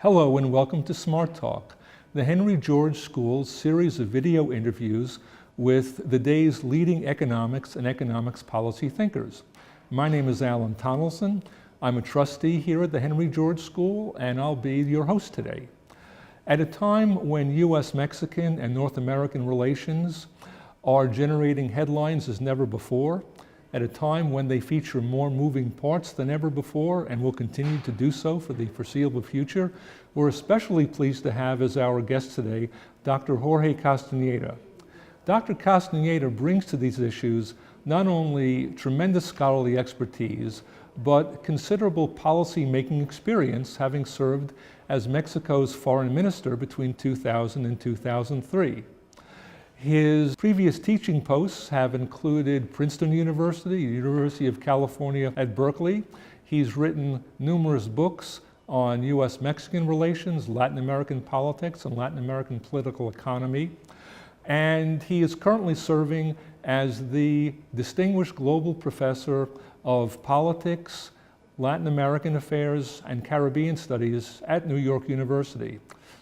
Hello and welcome to Smart Talk, the Henry George School's series of video interviews with the day's leading economics and economics policy thinkers. My name is Alan Tonelson. I'm a trustee here at the Henry George School, and I'll be your host today. At a time when U.S.-Mexican and North American relations are generating headlines as never before, at a time when they feature more moving parts than ever before and will continue to do so for the foreseeable future, we're especially pleased to have as our guest today Dr. Jorge Castañeda. Dr. Castañeda brings to these issues not only tremendous scholarly expertise, but considerable policy-making experience, having served as Mexico's foreign minister between 2000 and 2003. His previous teaching posts have included Princeton University, University of California at Berkeley. He's written numerous books on U.S.-Mexican relations, Latin American politics, and Latin American political economy. And he is currently serving as the Distinguished Global Professor of Politics, Latin American Affairs, and Caribbean Studies at New York University.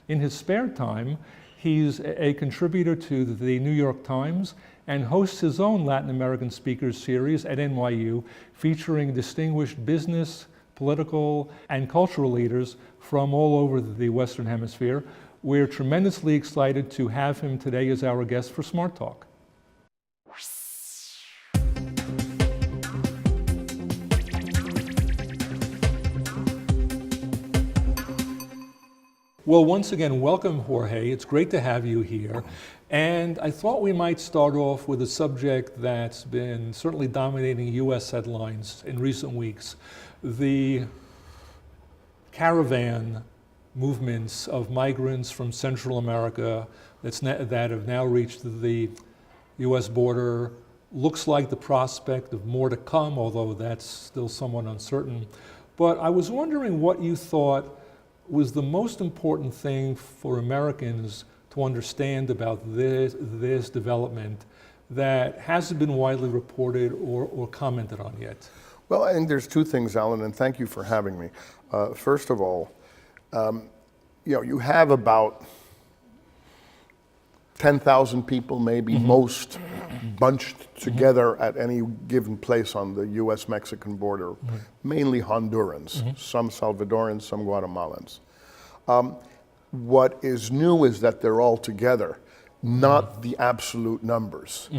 In his spare time, he's a contributor to the New York Times and hosts his own Latin American speakers series at NYU, featuring distinguished business, political, and cultural leaders from all over the Western Hemisphere. We're tremendously excited to have him today as our guest for Smart Talk. Well, once again, welcome, Jorge. It's great to have you here. And I thought we might start off with a subject that's been certainly dominating U.S. headlines in recent weeks: the caravan movements of migrants from Central America that have now reached the U.S. border. Looks like the prospect of more to come, although that's still somewhat uncertain. But I was wondering what you thought was the most important thing for Americans to understand about this development that hasn't been widely reported or commented on yet? Well, I think there's two things, Alan, and thank you for having me. First of all, you have about 10,000 people, maybe most, bunched together at any given place on the U.S.-Mexican border, mainly Hondurans, some Salvadorans, some Guatemalans. What is new is that they're all together, not the absolute numbers.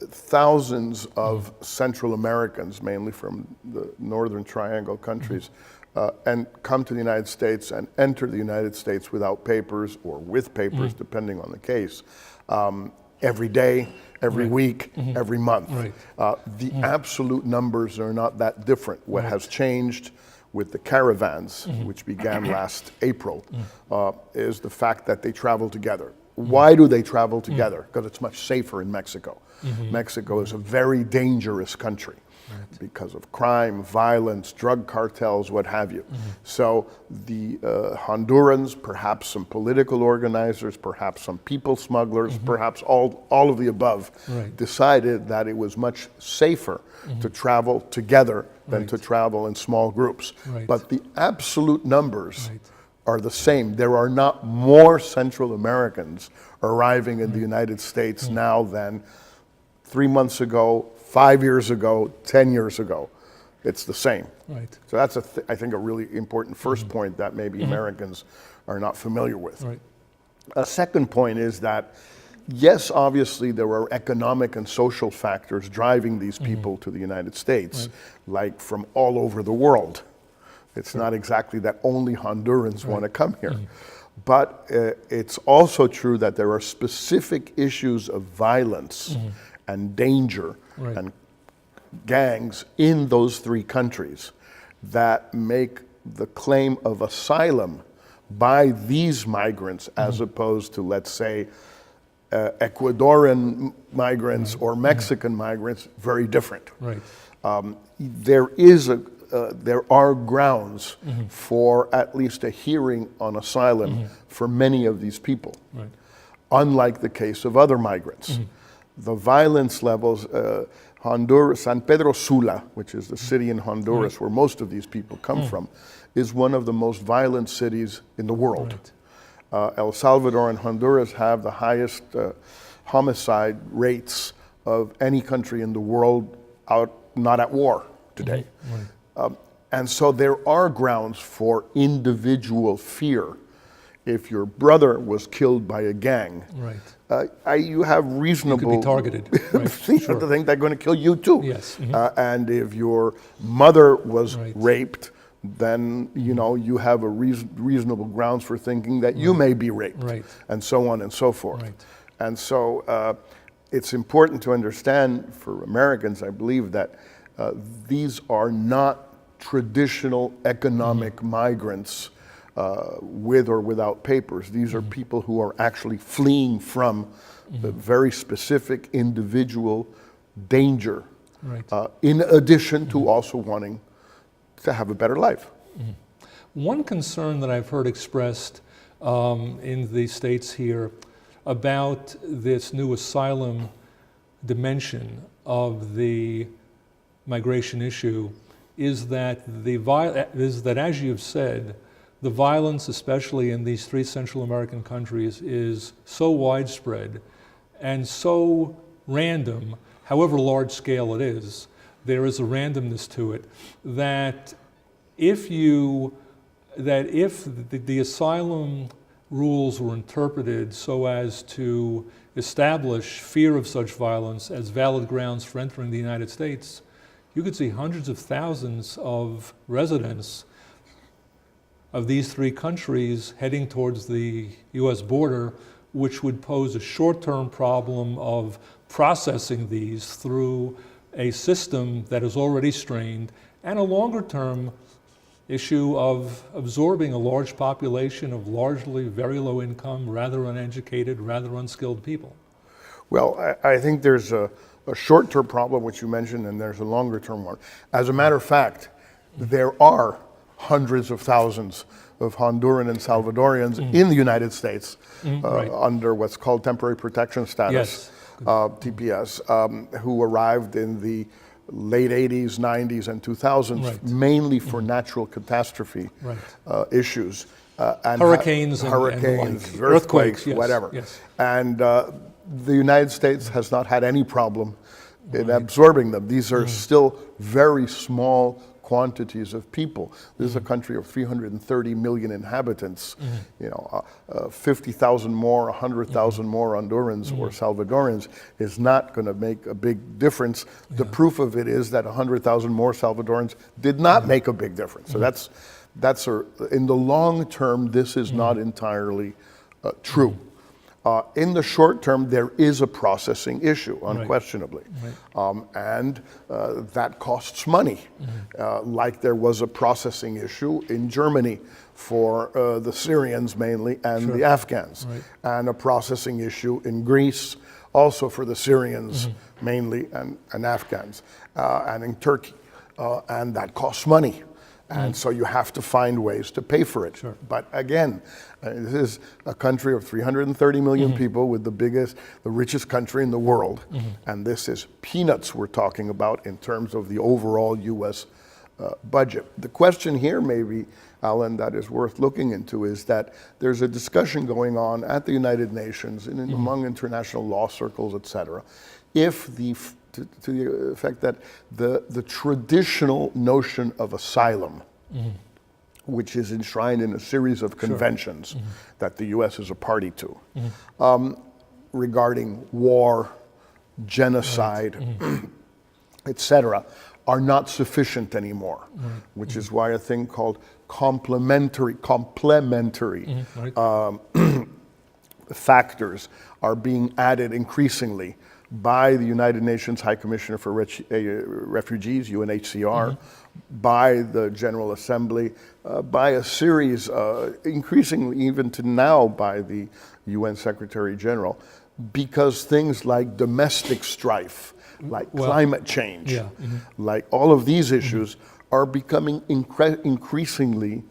Thousands of Central Americans, mainly from the Northern Triangle countries, and come to the United States and enter the United States without papers or with papers, depending on the case, every day, every week, every month. The absolute numbers are not that different. What has changed with the caravans, which began last April, is the fact that they travel together. Why do they travel together? Because it's much safer in Mexico. Mexico is a very dangerous country. Because of crime, violence, drug cartels, what have you. So the Hondurans, perhaps some political organizers, perhaps some people smugglers, perhaps all of the above, decided that it was much safer to travel together than to travel in small groups. But the absolute numbers are the same. There are not more Central Americans arriving in the United States now than 3 months ago, 5 years ago, 10 years ago. It's the same. So that's, I think, a really important first point that maybe Americans are not familiar with. A second point is that, yes, obviously there are economic and social factors driving these people to the United States, like from all over the world. It's not exactly that only Hondurans want to come here. But it's also true that there are specific issues of violence and danger and gangs in those three countries that make the claim of asylum by these migrants, as opposed to, let's say, Ecuadorian migrants or Mexican migrants, very different. There are grounds for at least a hearing on asylum for many of these people, unlike the case of other migrants. The violence levels, Honduras, San Pedro Sula, which is the city in Honduras where most of these people come from, is one of the most violent cities in the world. El Salvador and Honduras have the highest homicide rates of any country in the world not at war today. And so there are grounds for individual fear. If your brother was killed by a gang, you have reasonable... You could be targeted. to think they're going to kill you too. Yes. And if your mother was raped, then you have a reasonable grounds for thinking that you may be raped, and so on and so forth. And so it's important to understand for Americans, I believe, that these are not traditional economic migrants with or without papers. These are people who are actually fleeing from the very specific individual danger, in addition to also wanting to have a better life. One concern that I've heard expressed in the States here about this new asylum dimension of the migration issue is that as you've said, the violence, especially in these 3 Central American countries, is so widespread and so random, however large scale it is, there is a randomness to it, that if the asylum rules were interpreted so as to establish fear of such violence as valid grounds for entering the United States, you could see hundreds of thousands of residents of these 3 countries heading towards the US border, which would pose a short-term problem of processing these through a system that is already strained, and a longer-term issue of absorbing a large population of largely very low income, rather uneducated, rather unskilled people. Well, I think there's a short-term problem, which you mentioned, and there's a longer-term one. As a matter of fact, there are hundreds of thousands of Honduran and Salvadorians in the United States under what's called temporary protection status, TPS, who arrived in the late 80s, 90s, and 2000s, mainly for natural catastrophe issues. And hurricanes, earthquakes, whatever. And the United States has not had any problem in absorbing them. These are still very small quantities of people. This is a country of 330 million inhabitants. 50,000 more, 100,000 more Hondurans or Salvadorans is not going to make a big difference. The proof of it is that 100,000 more Salvadorans did not make a big difference. So that's in the long term, this is not entirely true. In the short term, there is a processing issue, unquestionably. And that costs money, like there was a processing issue in Germany for the Syrians mainly and the Afghans, and a processing issue in Greece also for the Syrians mainly and Afghans, and in Turkey. And that costs money. And so you have to find ways to pay for it. But again, this is a country of 330 million people with the richest country in the world. And this is peanuts we're talking about in terms of the overall US budget. The question here maybe, Alan, that is worth looking into is that there's a discussion going on at the United Nations and among international law circles, et cetera, to the effect that the traditional notion of asylum, which is enshrined in a series of conventions that the US is a party to, regarding war, genocide, etc., are not sufficient anymore, which is why a thing called complementary factors are being added increasingly by the United Nations High Commissioner for Refugees, UNHCR, by the General Assembly, by a series, increasingly even to now by the UN Secretary General, because things like domestic strife, like climate change, like all of these issues are becoming increasingly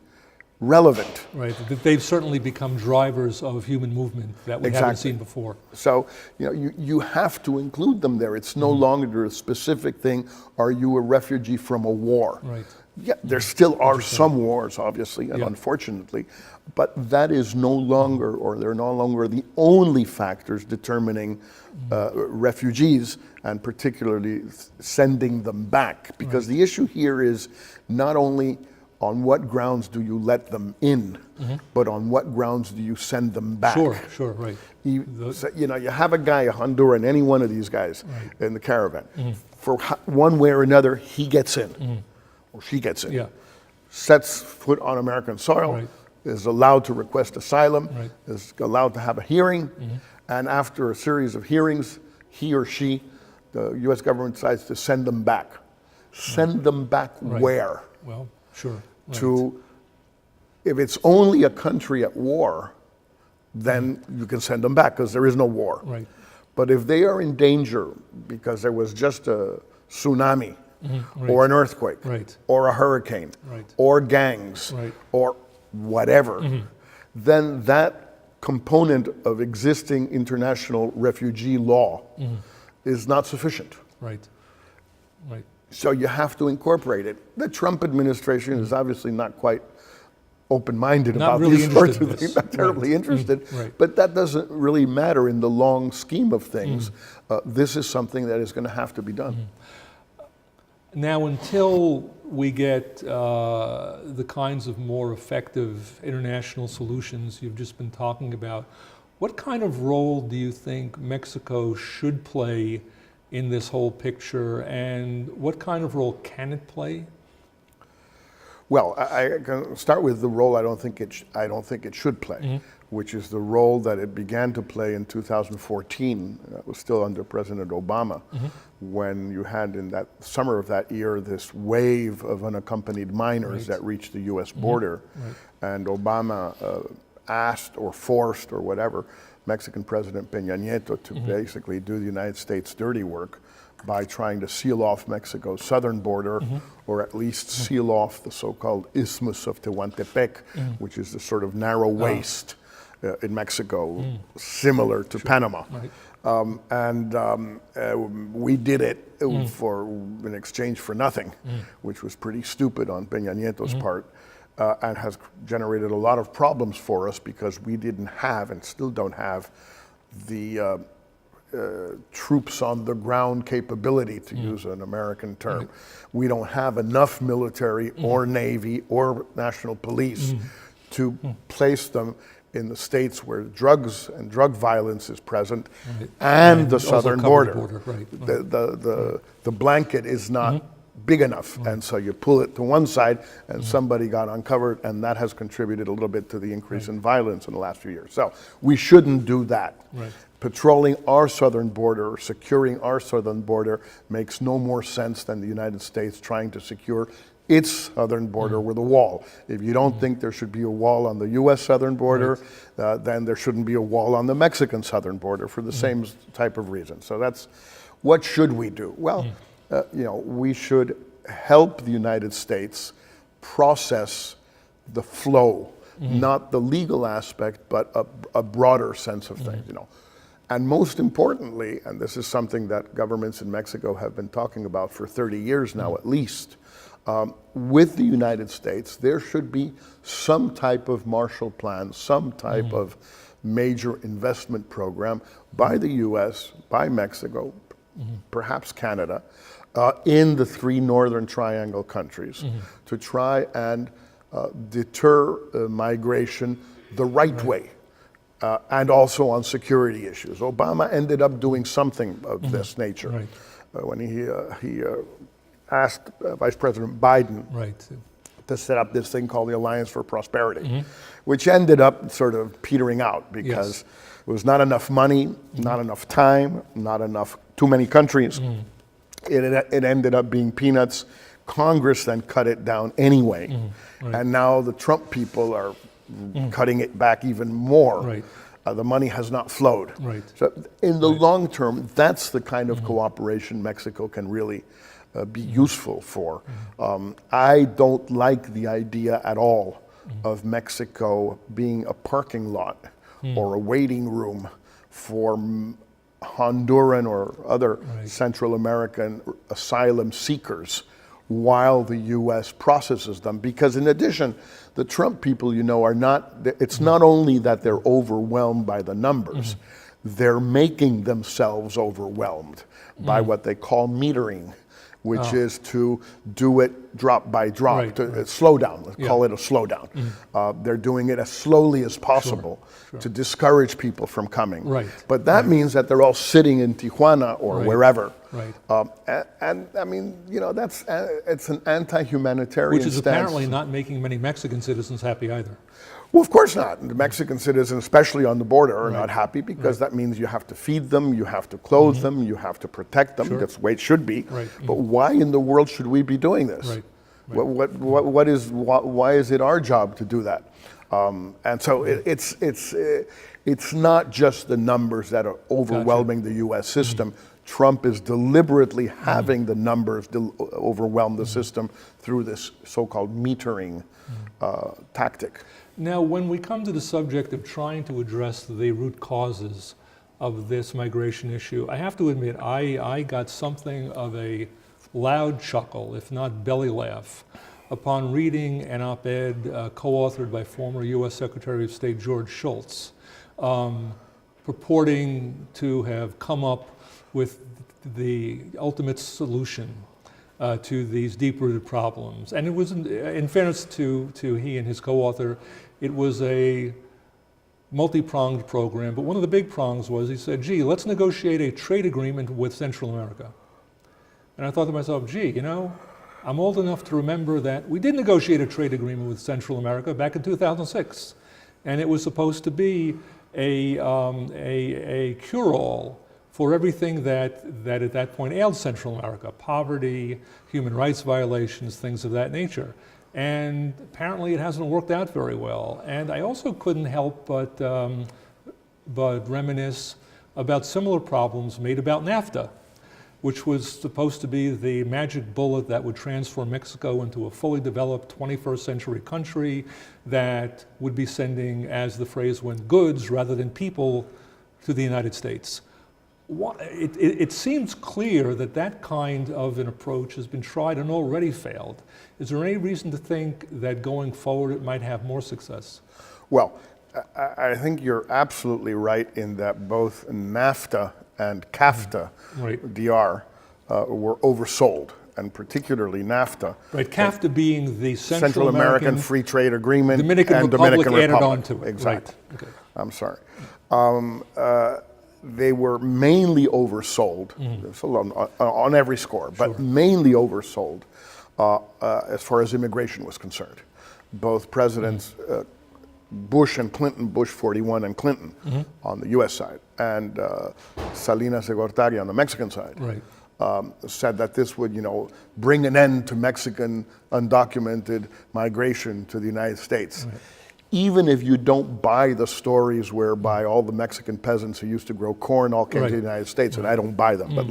relevant. Right. They've certainly become drivers of human movement that we haven't seen before. So, you have to include them there. It's no longer a specific thing. Are you a refugee from a war? Right. Yeah, there still are some wars, obviously, and unfortunately, but that is no longer, or they're no longer the only factors determining refugees, and particularly sending them back. Because the issue here is not only on what grounds do you let them in, but on what grounds do you send them back? Sure, right. You have a guy, a Honduran, any one of these guys in the caravan. For one way or another, he gets in. Or she gets in, sets foot on American soil, is allowed to request asylum, is allowed to have a hearing, and after a series of hearings, he or she, the U.S. government decides to send them back. Send them back where? Well, sure. To, if it's only a country at war, then you can send them back because there is no war. Right. But if they are in danger because there was just a tsunami, or an earthquake, or a hurricane, or gangs, or whatever, then that component of existing international refugee law is not sufficient. Right. So you have to incorporate it. The Trump administration is obviously not quite open-minded about these sorts of things, not terribly interested, but that doesn't really matter in the long scheme of things. This is something that is going to have to be done. Now, until we get the kinds of more effective international solutions you've just been talking about, what kind of role do you think Mexico should play in this whole picture, and what kind of role can it play? Well, I can start with the role I don't think it should play, which is the role that it began to play in 2014. That was still under President Obama, when you had in that summer of that year this wave of unaccompanied minors that reached the U.S. border, and Obama asked or forced or whatever Mexican President Peña Nieto to basically do the United States dirty work by trying to seal off Mexico's southern border, or at least seal off the so-called Isthmus of Tehuantepec, which is the sort of narrow waist in Mexico, similar to Panama. We did it in exchange for nothing, which was pretty stupid on Peña Nieto's part, and has generated a lot of problems for us because we didn't have, and still don't have, the troops on the ground capability, to use an American term. We don't have enough military or Navy or national police to place them in the states where drugs and drug violence is present, and the southern border. The blanket is not big enough, and so you pull it to one side and somebody got uncovered, and that has contributed a little bit to the increase in violence in the last few years. So we shouldn't do that. Patrolling our southern border, or securing our southern border, makes no more sense than the United States trying to secure its southern border with a wall. If you don't think there should be a wall on the U.S. southern border, then there shouldn't be a wall on the Mexican southern border for the same type of reason. So that's, what should we do? Well, we should help the United States process the flow, not the legal aspect, but a broader sense of things, And most importantly, and this is something that governments in Mexico have been talking about for 30 years now at least, with the United States, there should be some type of Marshall Plan, some type of major investment program by the U.S., by Mexico, perhaps Canada, in the three Northern Triangle countries to try and deter migration the right way. And also on security issues. Obama ended up doing something of this nature when he asked Vice President Biden to set up this thing called the Alliance for Prosperity, which ended up sort of petering out because it was not enough money, not enough time, not enough, too many countries. It ended up being peanuts. Congress then cut it down anyway. And now the Trump people are cutting it back even more. The money has not flowed. So in the long term, that's the kind of cooperation Mexico can really be useful for. I don't like the idea at all of Mexico being a parking lot or a waiting room for Honduran or other Central American asylum seekers while the U.S. processes them. Because in addition, the Trump people, are not, it's not only that they're overwhelmed by the numbers, they're making themselves overwhelmed by what they call metering, which is to do it drop by drop, slow down, let's call it a slowdown. They're doing it as slowly as possible to discourage people from coming. But that means that they're all sitting in Tijuana or wherever. And I mean, that's it's an anti-humanitarian Which is stance. apparently not making many Mexican citizens happy either. Well, of course not. The Mexican citizens, especially on the border, are not happy because that means you have to feed them, you have to clothe them, you have to protect them. That's the way it should be. But why in the world should we be doing this? Why is it our job to do that? And so it's not just the numbers that are overwhelming the U.S. system. Trump is deliberately having the numbers overwhelm the system through this so-called metering tactic. Now, when we come to the subject of trying to address the root causes of this migration issue, I have to admit I got something of a loud chuckle, if not belly laugh, upon reading an op-ed co-authored by former U.S. Secretary of State George Shultz, purporting to have come up with the ultimate solution to these deep-rooted problems. And it was, in fairness to he and his co-author, it was a multi-pronged program, but one of the big prongs was he said, gee, let's negotiate a trade agreement with Central America. And I thought to myself, gee, I'm old enough to remember that we did negotiate a trade agreement with Central America back in 2006. And it was supposed to be a cure-all for everything that at that point ailed Central America: poverty, human rights violations, things of that nature. And apparently it hasn't worked out very well. And I also couldn't help but reminisce about similar problems made about NAFTA, which was supposed to be the magic bullet that would transform Mexico into a fully developed 21st century country that would be sending, as the phrase went, goods rather than people to the United States. It seems clear that that kind of an approach has been tried and already failed. Is there any reason to think that going forward it might have more success? Well, I think you're absolutely right in that both NAFTA and CAFTA, DR, were oversold, and particularly NAFTA. CAFTA being the Central American Free Trade Agreement Dominican and Republic Dominican added Republic. on to it. Exactly. I'm sorry. They were mainly oversold, on every score, but mainly oversold as far as immigration was concerned. Both presidents, Bush and Clinton, Bush 41 and Clinton on the U.S. side, and Salinas de Gortari on the Mexican side, said that this would, bring an end to Mexican undocumented migration to the United States. Even if you don't buy the stories whereby all the Mexican peasants who used to grow corn all came to the United States, and I don't buy them. But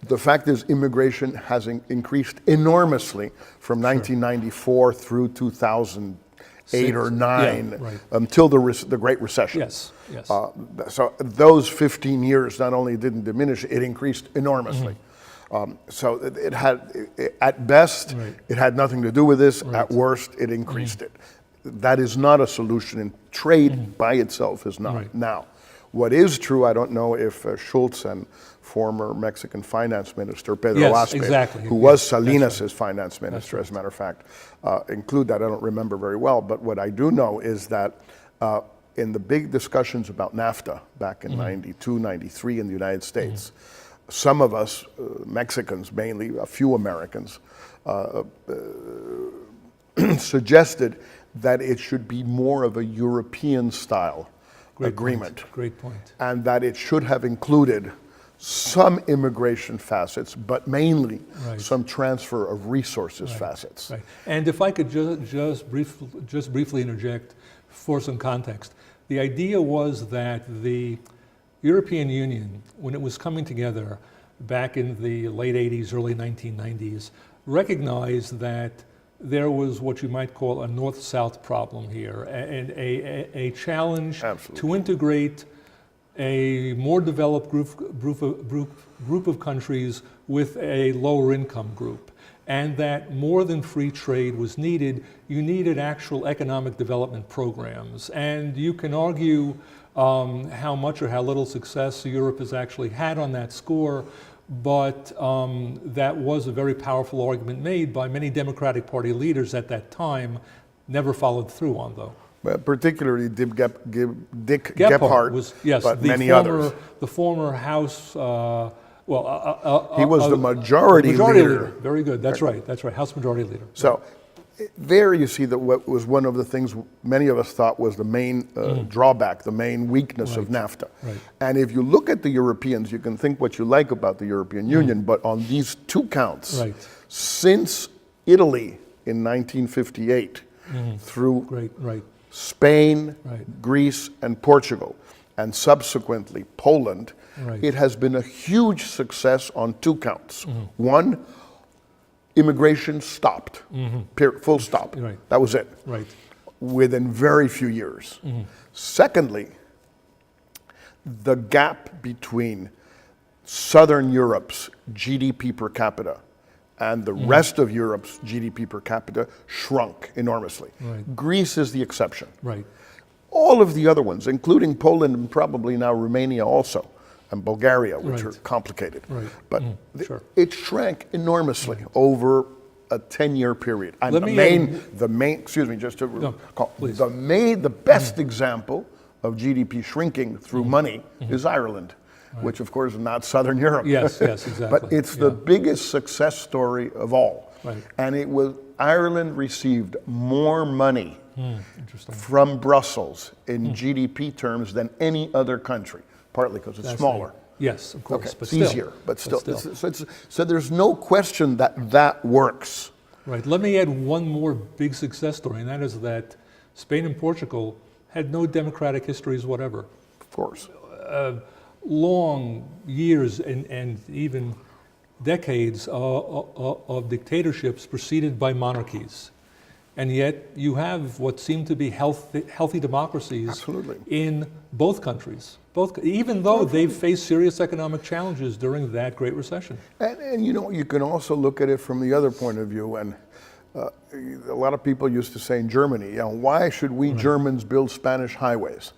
the fact is, immigration has increased enormously from 1994 through 2008 or 9 until the Great Recession. So those 15 years not only didn't diminish, it increased enormously. So it had, at best, it had nothing to do with this. At worst, it increased it. That is not a solution, and trade by itself is not. Now, what is true, I don't know if Schultz and former Mexican finance minister Pedro Aspe, who was Salinas' finance minister, as a matter of fact, include that. I don't remember very well, but what I do know is that in the big discussions about NAFTA back in 92, 93 in the United States, some of us, Mexicans mainly, a few Americans, suggested that it should be more of a European-style agreement. Great point. And that it should have included some immigration facets, but mainly some transfer of resources facets. And if I could just briefly interject for some context, the idea was that the European Union, when it was coming together back in the late 80s, early 1990s, recognized that there was what you might call a north-south problem here, and a challenge Absolutely. to integrate a more developed group of countries with a lower income group. And that more than free trade was needed, you needed actual economic development programs. And you can argue how much or how little success Europe has actually had on that score, but that was a very powerful argument made by many Democratic Party leaders at that time, never followed through on though. Well, particularly Dick Gephardt, was, yes, but many others. The former House, He was the majority leader. Very good, that's right, House Majority Leader. So there you see that what was one of the things many of us thought was the main drawback, the main weakness of NAFTA. Right. And if you look at the Europeans, you can think what you like about the European Union, but on these two counts, since Italy in 1958 through Spain, Greece, and Portugal, and subsequently Poland, it has been a huge success on two counts. One, immigration stopped, full stop. That was it, within very few years. Secondly, the gap between Southern Europe's GDP per capita and the rest of Europe's GDP per capita shrunk enormously. Greece is the exception. All of the other ones, including Poland and probably now Romania also, and Bulgaria, which are complicated. But it shrank enormously over a 10-year period. And the best example of GDP shrinking through money is Ireland. Which of course is not Southern Europe. Yes, exactly. But it's the biggest success story of all. And it was, Ireland received more money from Brussels in GDP terms than any other country, partly because it's smaller. Yes, of course, but it's still, easier, but still. So there's no question that works. Let me add one more big success story, and that is that Spain and Portugal had no democratic histories whatever. Of course. Long years and even decades of dictatorships preceded by monarchies. And yet you have what seem to be healthy democracies in both countries, even though they've faced serious economic challenges during that Great Recession. And you know, you can also look at it from the other point of view. And a lot of people used to say in Germany, you know, why should we Germans build Spanish highways?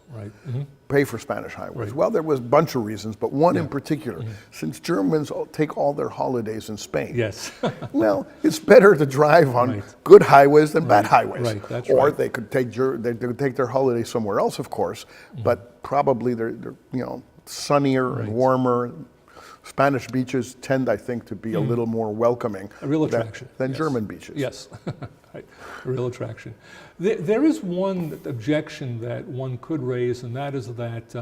Pay for Spanish highways? Well, there was a bunch of reasons, but one in particular, since Germans take all their holidays in Spain. Well, it's better to drive on good highways than bad highways. Or they could take their holiday somewhere else, of course, but probably they're you know, sunnier and warmer. Spanish beaches tend, I think, to be a little more welcoming than German beaches. A real attraction. There is one objection that one could raise, and that is that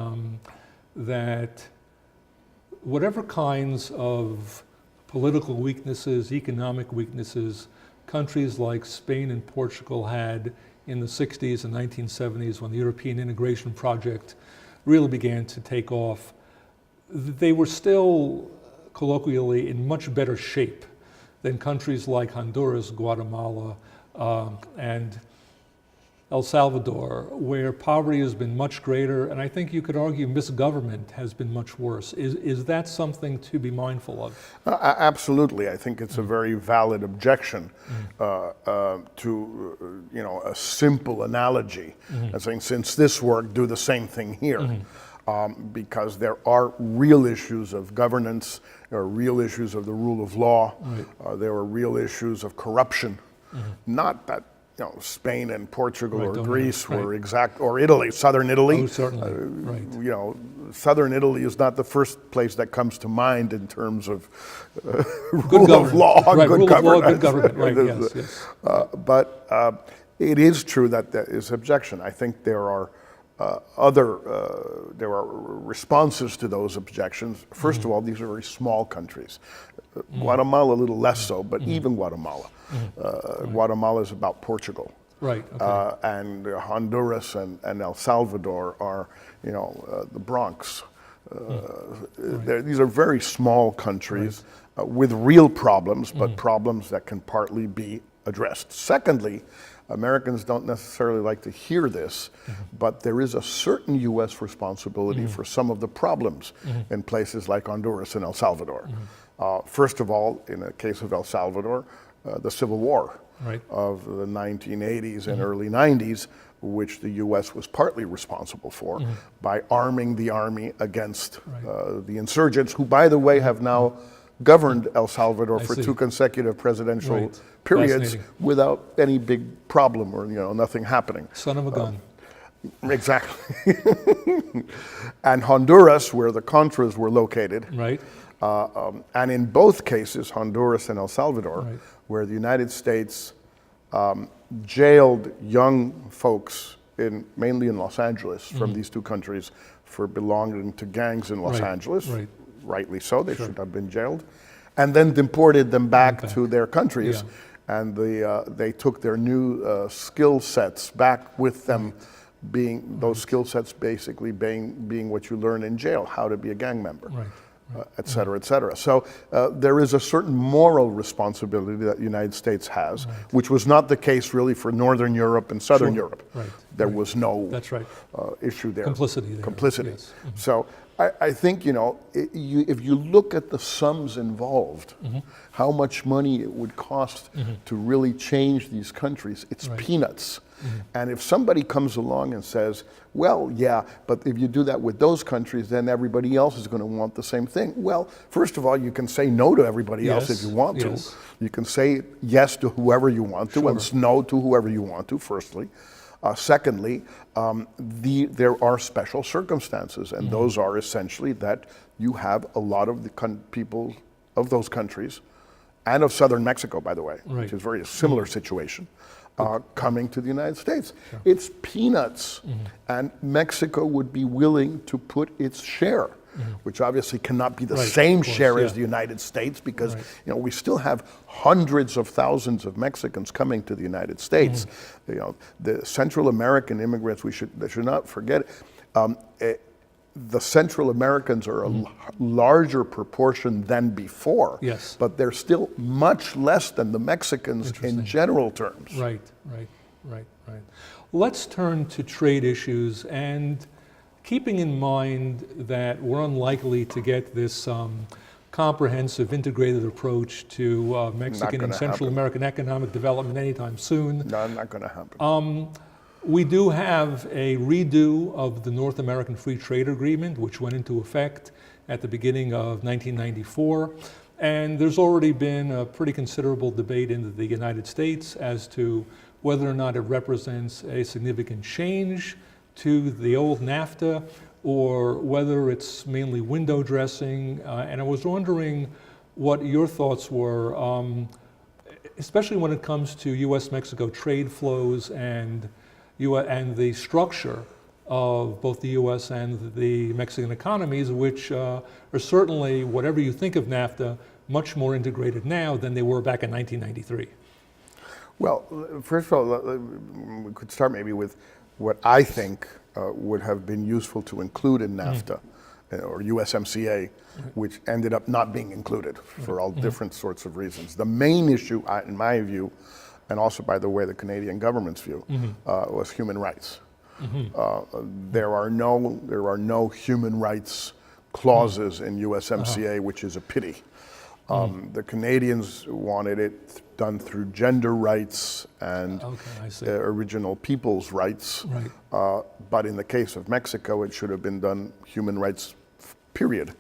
whatever kinds of political weaknesses, economic weaknesses, countries like Spain and Portugal had in the 60s and 1970s when the European integration project really began to take off, they were still colloquially in much better shape than countries like Honduras, Guatemala, and El Salvador, where poverty has been much greater, and I think you could argue misgovernment has been much worse. Is that something to be mindful of? Absolutely. I think it's a very valid objection to you know, a simple analogy, saying since this worked, do the same thing here. Because there are real issues of governance, there are real issues of the rule of law, there are real issues of corruption. Not that, you know, Spain and Portugal or Greece were or Italy, Southern Italy. Oh, certainly. You know, Southern Italy is not the first place that comes to mind in terms of rule of law, good governance. But it is true that there is objection. I think there are there are responses to those objections. First of all, these are very small countries. Guatemala a little less so, but even Guatemala. Guatemala is about Portugal. And Honduras and El Salvador are, you know, the Bronx. These are very small countries with real problems, but problems that can partly be addressed. Secondly, Americans don't necessarily like to hear this, but there is a certain U.S. responsibility for some of the problems in places like Honduras and El Salvador. First of all, in the case of El Salvador, the Civil War of the 1980s and early 90s, which the U.S. was partly responsible for by arming the army against the insurgents, who, by the way, have now governed El Salvador for 2 consecutive presidential periods without any big problem or nothing happening. Son of a gun. Exactly. And Honduras, where the Contras were located. Right. And in both cases, Honduras and El Salvador, where the United States jailed young folks mainly in Los Angeles from these 2 countries for belonging to gangs in Los Angeles. Rightly so, they should have been jailed, and then deported them back to their countries, and they took their new skill sets back with them, being those skill sets basically being what you learn in jail, how to be a gang member, et cetera, et cetera. So there is a certain moral responsibility that the United States has, which was not the case really for Northern Europe and Southern Europe. There was no issue there. Complicity there. Complicity. Yes. So I think, if you look at the sums involved, how much money it would cost to really change these countries, it's peanuts. And if somebody comes along and says, well, yeah, but if you do that with those countries, then everybody else is going to want the same thing. Well, first of all, you can say no to everybody else if you want to. You can say yes to whoever you want to and no to whoever you want to, firstly. Secondly, there are special circumstances, and those are essentially that you have a lot of the people of those countries, and of southern Mexico, by the way, which is a very similar situation, coming to the United States. It's peanuts, and Mexico would be willing to put its share, which obviously cannot be the same share as the United States, because we still have hundreds of thousands of Mexicans coming to the United States. The Central American immigrants, they should not forget, the Central Americans are a larger proportion than before, but they're still much less than the Mexicans in general terms. Right. Let's turn to trade issues, and keeping in mind that we're unlikely to get this comprehensive, integrated approach to Mexican and Central American economic development anytime soon. No, not going to happen. We do have a redo of the North American Free Trade Agreement, which went into effect at the beginning of 1994. And there's already been a pretty considerable debate in the United States as to whether or not it represents a significant change to the old NAFTA, or whether it's mainly window dressing. And I was wondering what your thoughts were, especially when it comes to U.S.-Mexico trade flows and the structure of both the U.S. and the Mexican economies, which are certainly, whatever you think of NAFTA, much more integrated now than they were back in 1993. Well, first of all, we could start maybe with what I think would have been useful to include in NAFTA or USMCA, which ended up not being included for all different sorts of reasons. The main issue, in my view, and also, by the way, the Canadian government's view, was human rights. There are no human rights clauses in USMCA, which is a pity. The Canadians wanted it done through gender rights and original people's rights. But in the case of Mexico, it should have been done human rights, period.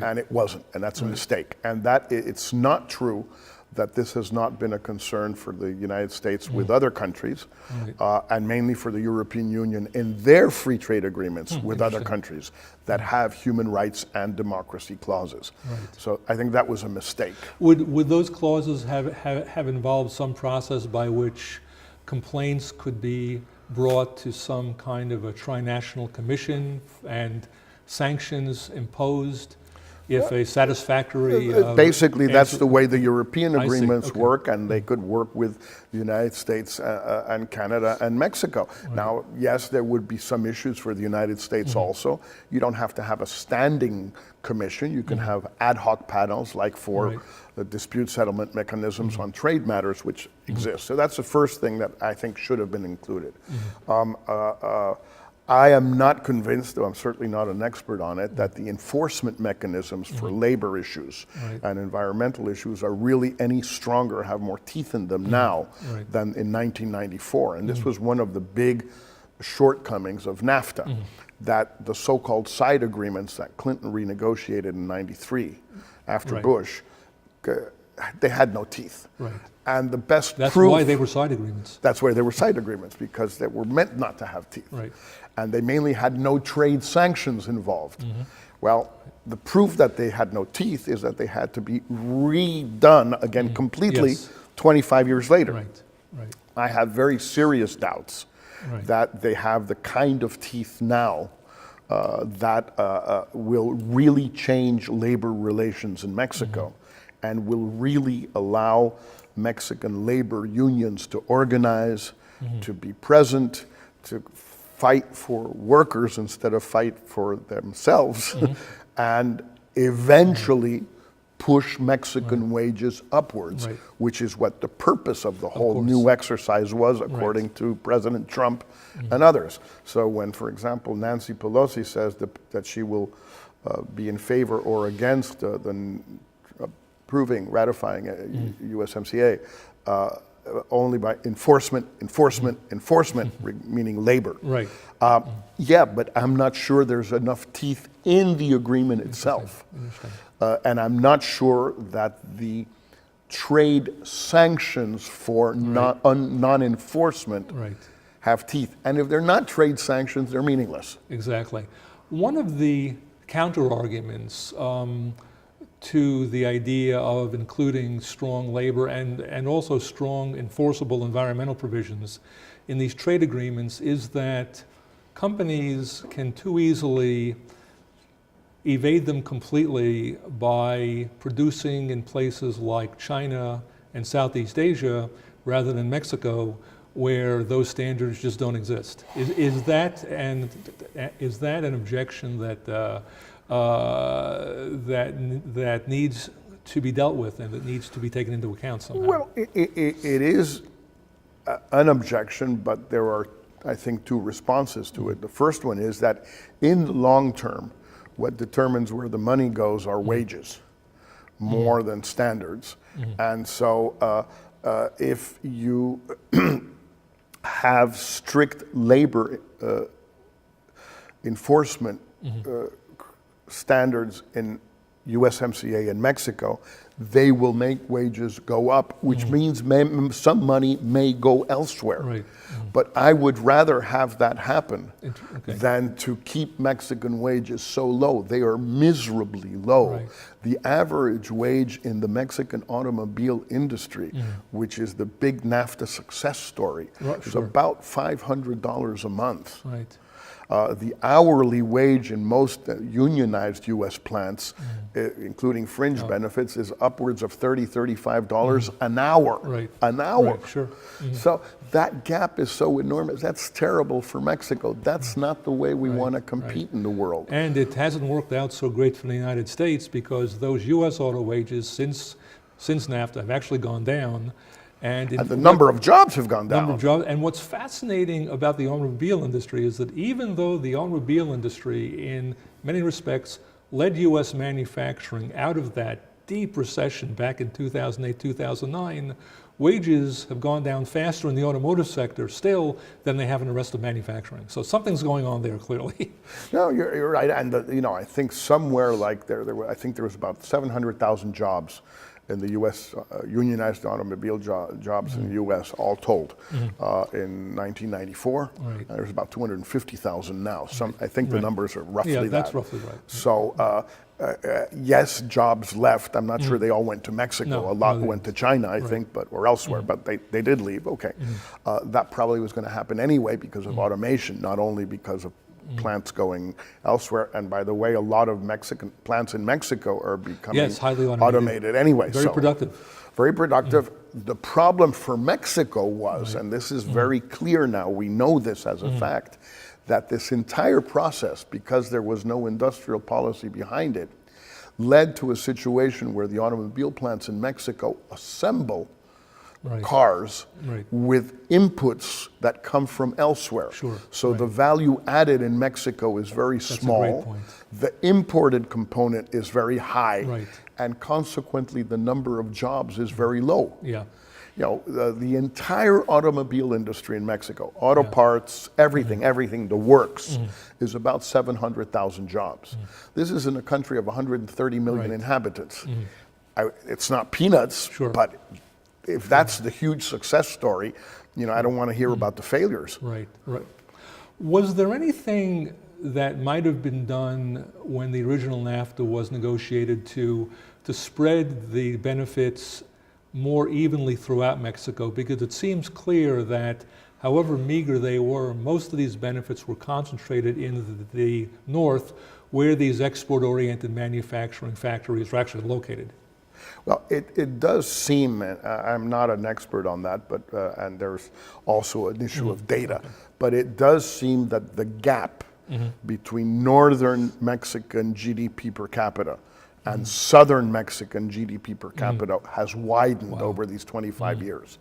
And it wasn't, and that's a mistake. And it's not true that this has not been a concern for the United States with other countries, and mainly for the European Union in their free trade agreements with other countries that have human rights and democracy clauses. So I think that was a mistake. Would those clauses have involved some process by which complaints could be brought to some kind of a trinational commission and sanctions imposed if a satisfactory basically, that's answer- the way the European I see, agreements okay. work, and they could work with the United States and Canada and Mexico. Now, yes, there would be some issues for the United States also. You don't have to have a standing commission. You can have ad hoc panels, like for the dispute settlement mechanisms on trade matters, which exist. So that's the first thing that I think should have been included. I am not convinced, though I'm certainly not an expert on it, that the enforcement mechanisms for labor issues and environmental issues are really any stronger, have more teeth in them now than in 1994. And this was one of the big shortcomings of NAFTA, that the so-called side agreements that Clinton renegotiated in 93 after Bush, they had no teeth. And the best That's proof... why they were side agreements. That's why they were side agreements, because they were meant not to have teeth. And they mainly had no trade sanctions involved. Well, the proof that they had no teeth is that they had to be redone again completely 25 years later. I have very serious doubts that they have the kind of teeth now that will really change labor relations in Mexico and will really allow Mexican labor unions to organize, to be present, to fight for workers instead of fight for themselves, and eventually push Mexican wages upwards, which is what the purpose of the whole new exercise was, according to President Trump and others. So when, for example, Nancy Pelosi says that she will be in favor or against ratifying USMCA, only by enforcement, meaning labor. Yeah, but I'm not sure there's enough teeth in the agreement itself. And I'm not sure that the trade sanctions for non-enforcement have teeth. And if they're not trade sanctions, they're meaningless. Exactly. One of the counter-arguments to the idea of including strong labor and also strong enforceable environmental provisions in these trade agreements is that companies can too easily evade them completely by producing in places like China and Southeast Asia rather than Mexico, where those standards just don't exist. Is that an objection that needs to be dealt with and that needs to be taken into account somehow? Well, it is an objection, but there are, I think, two responses to it. The first one is that in the long term, what determines where the money goes are wages more than standards. And so if you have strict labor enforcement standards in USMCA in Mexico, they will make wages go up, which means some money may go elsewhere. But I would rather have that happen than to keep Mexican wages so low. They are miserably low. The average wage in the Mexican automobile industry, which is the big NAFTA success story, is about $500 a month. The hourly wage in most unionized U.S. plants, including fringe benefits, is upwards of $30, $35 an hour. An hour. So that gap is so enormous. That's terrible for Mexico. That's not the way we want to compete in the world. And it hasn't worked out so great for the United States because those U.S. auto wages since NAFTA have actually gone down. And the number of jobs have gone down. And what's fascinating about the automobile industry is that even though the automobile industry, in many respects, led U.S. manufacturing out of that deep recession back in 2008, 2009, wages have gone down faster in the automotive sector still than they have in the rest of manufacturing. So something's going on there, clearly. No, you're right. And I think somewhere like I think there was about 700,000 jobs in the U.S., unionized automobile jobs in the U.S., all told, in 1994. There's about 250,000 now. I think the numbers are roughly that. Yeah, that's roughly right. So, yes, jobs left. I'm not sure they all went to Mexico. A lot went to China, I think, or elsewhere, but they did leave. Okay. That probably was going to happen anyway because of automation, not only because of plants going elsewhere. And by the way, a lot of Mexican plants in Mexico are becoming Yes, highly automated anyway. Very productive. Very productive. The problem for Mexico was, and this is very clear now, we know this as a fact, that this entire process, because there was no industrial policy behind it, led to a situation where the automobile plants in Mexico assemble cars with inputs that come from elsewhere. So the value added in Mexico is very small. That's a great point. The imported component is very high, and consequently the number of jobs is very low. Yeah. You know, the entire automobile industry in Mexico, auto parts, everything, the works, is about 700,000 jobs. This is in a country of 130 million inhabitants. It's not peanuts, but if that's the huge success story, you know, I don't want to hear about the failures. Right. Was there anything that might have been done when the original NAFTA was negotiated to spread the benefits more evenly throughout Mexico? Because it seems clear that however meager they were, most of these benefits were concentrated in the north, where these export-oriented manufacturing factories are actually located. Well, it does seem, and I'm not an expert on that, but and there's also an issue of data, but it does seem that the gap between northern Mexican GDP per capita and southern Mexican GDP per capita has widened over these 25 years.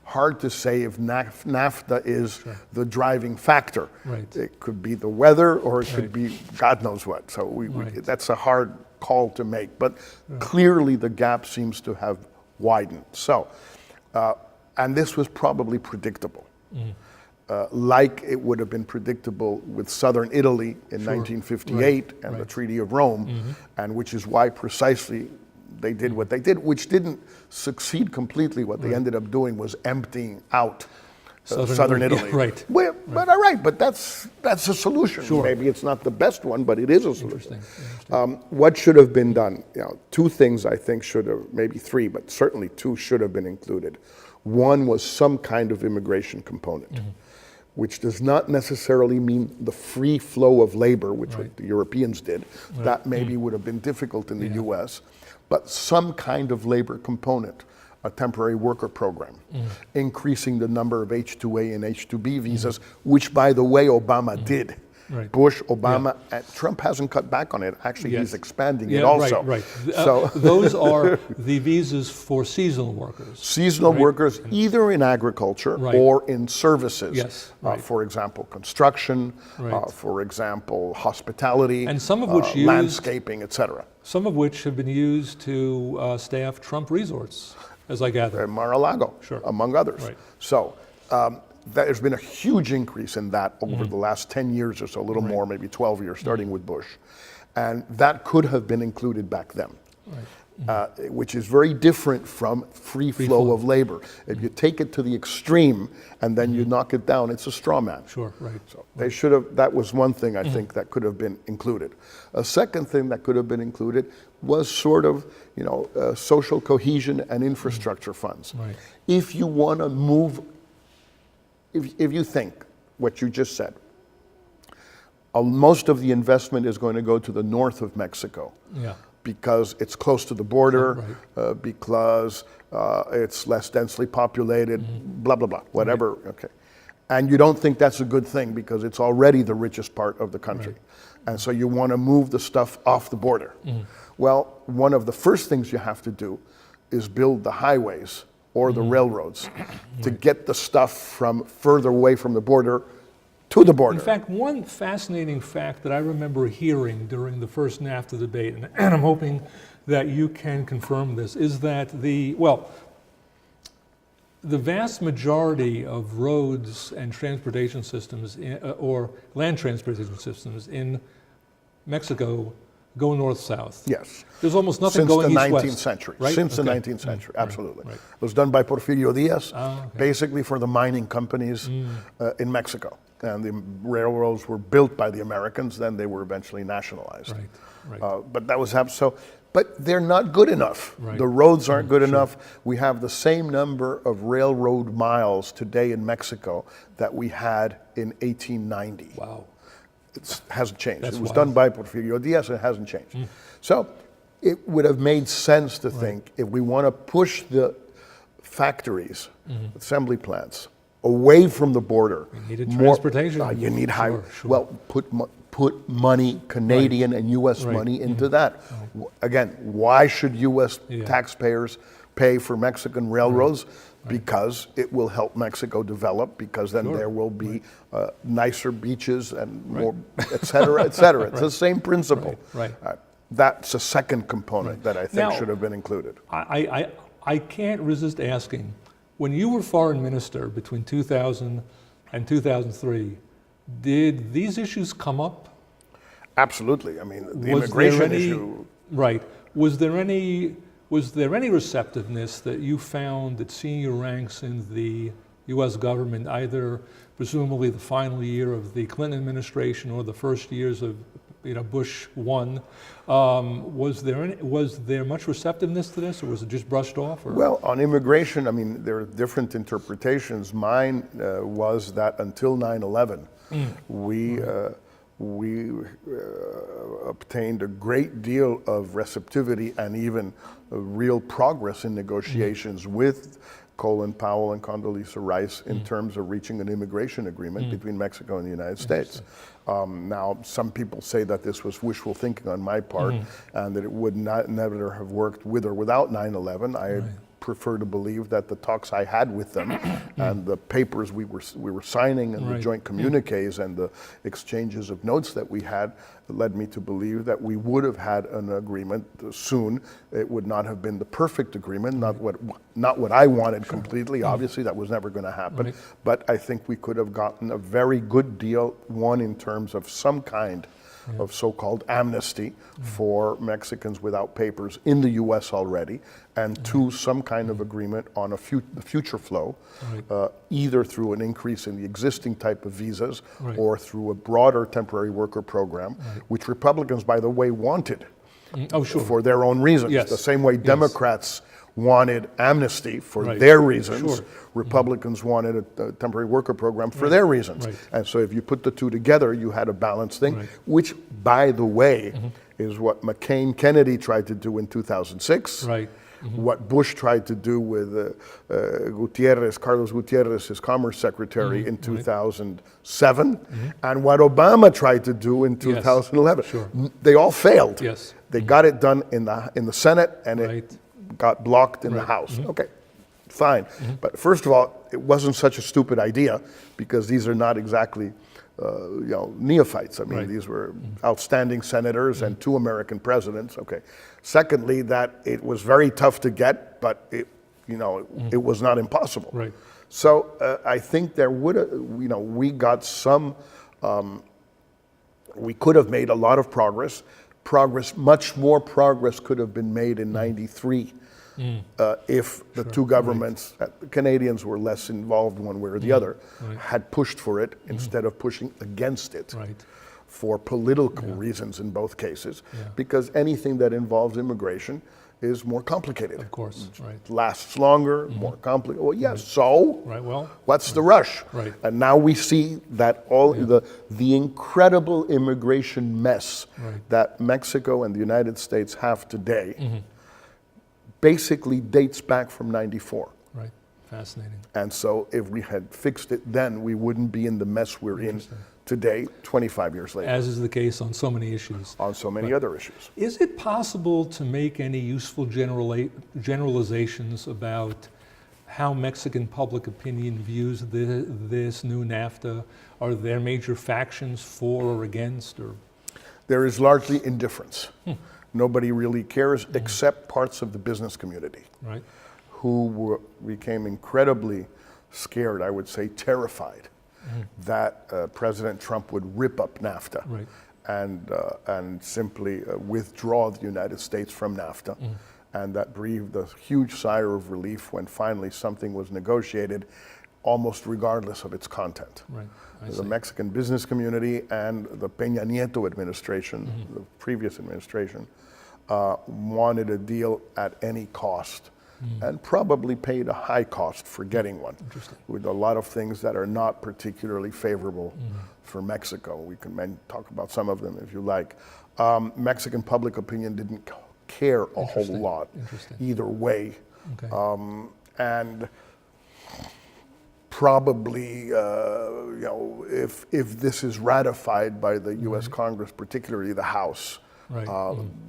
Hard to say if NAFTA is the driving factor. It could be the weather, or it could be God knows what. So that's a hard call to make. But clearly the gap seems to have widened. So, and this was probably predictable. Like it would have been predictable with southern Italy in 1958 and the Treaty of Rome, and which is why precisely they did what they did, which didn't succeed completely. What they ended up doing was emptying out southern Italy. But all right, but that's a solution. Maybe it's not the best one, but it is a solution. What should have been done? You know, two things I think should have, maybe three, but certainly two should have been included. One was some kind of immigration component, which does not necessarily mean the free flow of labor, which what the Europeans did. That maybe would have been difficult in the US, but some kind of labor component, a temporary worker program, increasing the number of H-2A and H-2B visas, which, by the way, Obama did. Bush, Obama, and Trump hasn't cut back on it. Actually, he's expanding it also. So those are the visas for seasonal workers. Seasonal workers, either in agriculture or in services. For example, construction. For example, hospitality. And some of which landscaping, etc. Some of which have been used to staff Trump resorts, as I gather. Mar-a-Lago, among others. So. There's been a huge increase in that over the last 10 years or so, a little more, maybe 12 years, starting with Bush. And that could have been included back then, which is very different from free flow of labor. If you take it to the extreme and then you knock it down, it's a straw man. So they should have, that was one thing I think that could have been included. A second thing that could have been included was sort of, you know, social cohesion and infrastructure funds. If you want to move, if you think what you just said, most of the investment is going to go to the north of Mexico because it's close to the border, because it's less densely populated, blah, blah, blah, whatever. And you don't think that's a good thing because it's already the richest part of the country. And so you want to move the stuff off the border. Well, one of the first things you have to do is build the highways or the railroads to get the stuff from further away from the border to the border. In fact, one fascinating fact that I remember hearing during the first NAFTA debate, and I'm hoping that you can confirm this, is that the vast majority of roads and transportation systems, or land transportation systems in Mexico go north-south. Yes. There's almost nothing going east-west. Since the 19th century. Since the 19th century, absolutely. It was done by Porfirio Diaz, basically for the mining companies in Mexico. And the railroads were built by the Americans, then they were eventually nationalized. But that was so. But they're not good enough. The roads aren't good enough. We have the same number of railroad miles today in Mexico that we had in 1890. Wow. It hasn't changed. That's it was wise. done by Porfirio Diaz, and it hasn't changed. So it would have made sense to think, if we want to push the factories, assembly plants, away from the border. You needed transportation. You need high. Sure. Well, put money, Canadian and U.S. money into that. Again, why should U.S. taxpayers pay for Mexican railroads? Because it will help Mexico develop, because then there will be nicer beaches and more, et cetera, et cetera. It's the same principle. That's a second component that I think should have been included. I can't resist asking, when you were foreign minister between 2000 and 2003, did these issues come up? Absolutely. I mean, the immigration issue. Right. Was there any receptiveness that you found at senior ranks in the U.S. government, either presumably the final year of the Clinton administration or the first years of Bush 1? Was there much receptiveness to this, or was it just brushed off? Or? Well, on immigration, I mean, there are different interpretations. Mine was that until 9/11, we obtained a great deal of receptivity and even real progress in negotiations with Colin Powell and Condoleezza Rice in terms of reaching an immigration agreement between Mexico and the United States. Now, some people say that this was wishful thinking on my part and that it would never have worked with or without 9/11. I prefer to believe that the talks I had with them and the papers we were signing and the joint communiques and the exchanges of notes that we had led me to believe that we would have had an agreement soon. It would not have been the perfect agreement, not what I wanted completely. Obviously, that was never going to happen. But I think we could have gotten a very good deal, one in terms of some kind of so-called amnesty for Mexicans without papers in the U.S. already, and two, some kind of agreement on the future flow, either through an increase in the existing type of visas or through a broader temporary worker program, which Republicans, by the way, wanted for their own reasons. The same way Democrats wanted amnesty for their reasons. Republicans wanted a temporary worker program for their reasons. And so if you put the two together, you had a balanced thing, which, by the way, is what McCain-Kennedy tried to do in 2006, what Bush tried to do with Carlos Gutierrez, his Commerce Secretary, in 2007, and what Obama tried to do in 2011. They all failed. They got it done in the Senate, and it got blocked in the House. Okay, fine. But first of all, it wasn't such a stupid idea, because these are not exactly neophytes. I mean, these were outstanding senators and two American presidents. Okay. Secondly, that it was very tough to get, but it was not impossible. So I think there would have, we got some, we could have made a lot of progress. Much more progress could have been made in '93 if the two governments, the Canadians were less involved one way or the other, had pushed for it instead of pushing against it for political reasons in both cases, because anything that involves immigration is more complicated. Of course, It lasts longer, more complicated. Well, yes, so well, what's the rush? And now we see that all the incredible immigration mess that Mexico and the United States have today basically dates back from '94. Fascinating. And so if we had fixed it then, we wouldn't be in the mess we're in today, 25 years later. As is the case on so many issues. On so many other issues. Is it possible to make any useful generalizations about how Mexican public opinion views this new NAFTA? Are there major factions for or against? Or? There is largely indifference. Nobody really cares except parts of the business community who became incredibly scared, I would say terrified, that President Trump would rip up NAFTA and simply withdraw the United States from NAFTA. And that breathed a huge sigh of relief when finally something was negotiated, almost regardless of its content. The Mexican business community and the Peña Nieto administration, the previous administration, wanted a deal at any cost and probably paid a high cost for getting one, with a lot of things that are not particularly favorable for Mexico. We can talk about some of them if you like. Mexican public opinion didn't care a whole lot either way. Okay. And probably, if this is ratified by the U.S. Congress, particularly the House,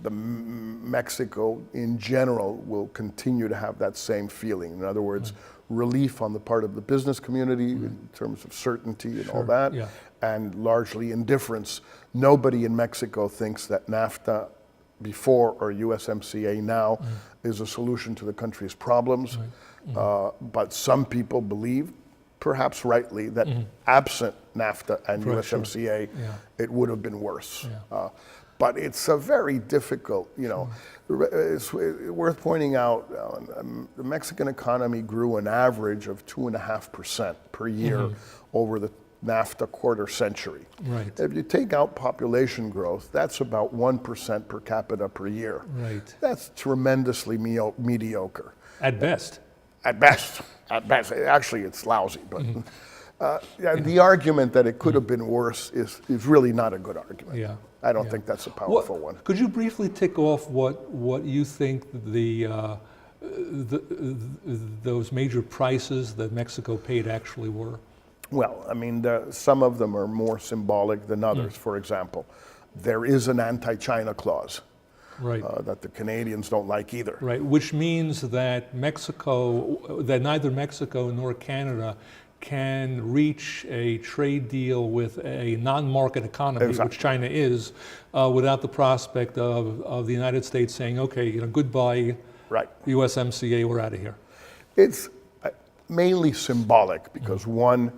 Mexico in general will continue to have that same feeling. In other words, relief on the part of the business community in terms of certainty and all that, and largely indifference. Nobody in Mexico thinks that NAFTA before or USMCA now is a solution to the country's problems. But some people believe, perhaps rightly, that absent NAFTA and USMCA, it would have been worse. But it's a very difficult, it's worth pointing out, the Mexican economy grew an average of 2.5% per year over the NAFTA quarter century. Right. If you take out population growth, that's about 1% per capita per year. Right. That's tremendously mediocre. At best. At best. At best. Actually, it's lousy. But the argument that it could have been worse is really not a good argument. Yeah. I don't think that's a powerful one. Could you briefly tick off what you think those major prices that Mexico paid actually were? Well, I mean, some of them are more symbolic than others. For example, there is an anti-China clause that the Canadians don't like either. Right, which means that neither Mexico nor Canada can reach a trade deal with a non-market economy, which China is, without the prospect of the United States saying, okay, goodbye, USMCA, we're out of here. It's mainly symbolic because one,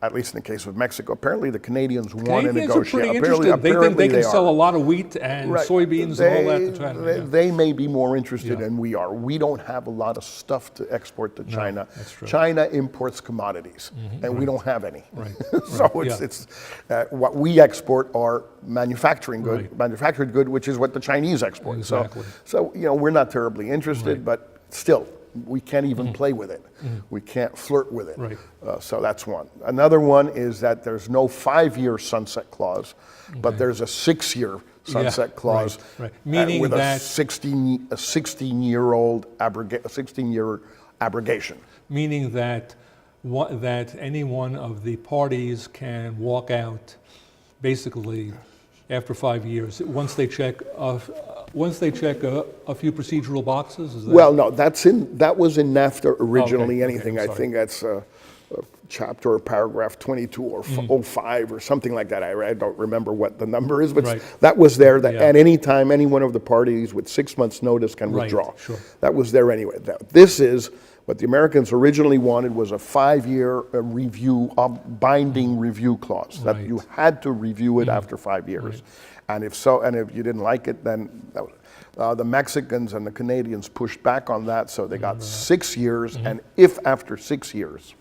at least in the case of Mexico, apparently the Canadians want to negotiate. They think they can sell a lot of wheat and soybeans and all that to China. They may be more interested than we are. We don't have a lot of stuff to export to China. That's true. China imports commodities, and we don't have any. Right. So it's what we export are manufactured good, which is what the Chinese export. Exactly. So we're not terribly interested, but still, we can't even play with it. We can't flirt with it. Right. So that's one. Another one is that there's no 5-year sunset clause, but there's a 6-year sunset clause, meaning with that a 16-year abrogation. Meaning that any one of the parties can walk out, basically, after 5 years once they check a few procedural boxes. Is that? Well, no, that was in NAFTA originally. I think that's chapter or paragraph 22 or 05 or something like that. I don't remember what the number is, but that was there. That at any time, any one of the parties with 6 months' notice can withdraw. Sure. That was there anyway. This is what the Americans originally wanted was a 5-year review, binding review clause that you had to review it after 5 years, and if you didn't like it, then that was, the Mexicans and the Canadians pushed back on that, so they got 6 years, and if after 6 years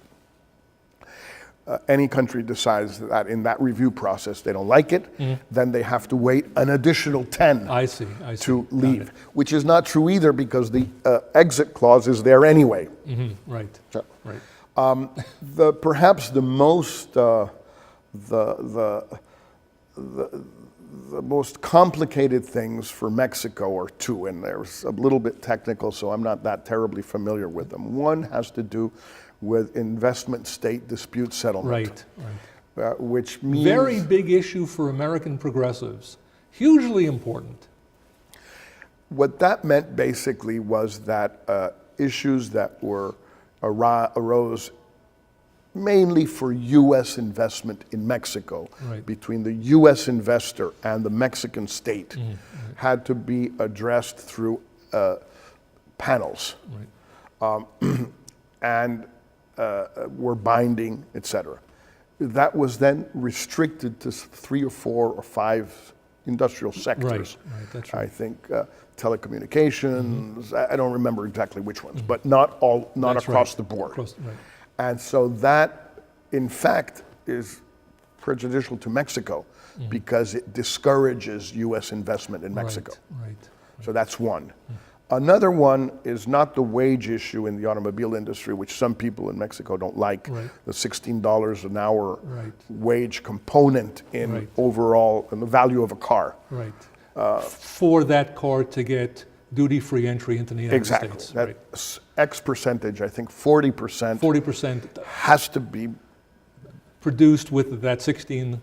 any country decides that in that review process they don't like it, then they have to wait an additional 10 to leave, which is not true either because the exit clause is there anyway. Right. So, right. Perhaps the most the most complicated things for Mexico are two, and they're a little bit technical, so I'm not that terribly familiar with them. One has to do with investment state dispute settlement. Right. Which means... Very big issue for American progressives. Hugely important. What that meant basically was that issues that arose mainly for U.S. investment in Mexico, between the U.S. investor and the Mexican state, had to be addressed through panels. And were binding, etc. That was then restricted to 3 or 4 or 5 industrial sectors. That's right. I think telecommunications, I don't remember exactly which ones, but not across the board. And so that, in fact, is prejudicial to Mexico because it discourages U.S. investment in Mexico. So that's one. Another one is not the wage issue in the automobile industry, which some people in Mexico don't like, Right. the $16 an hour Right. wage component in Right. overall in the value of a car. Right. For that car to get duty-free entry into the United Exactly. States. That's X percentage, I think 40% 40% has to be produced with that $16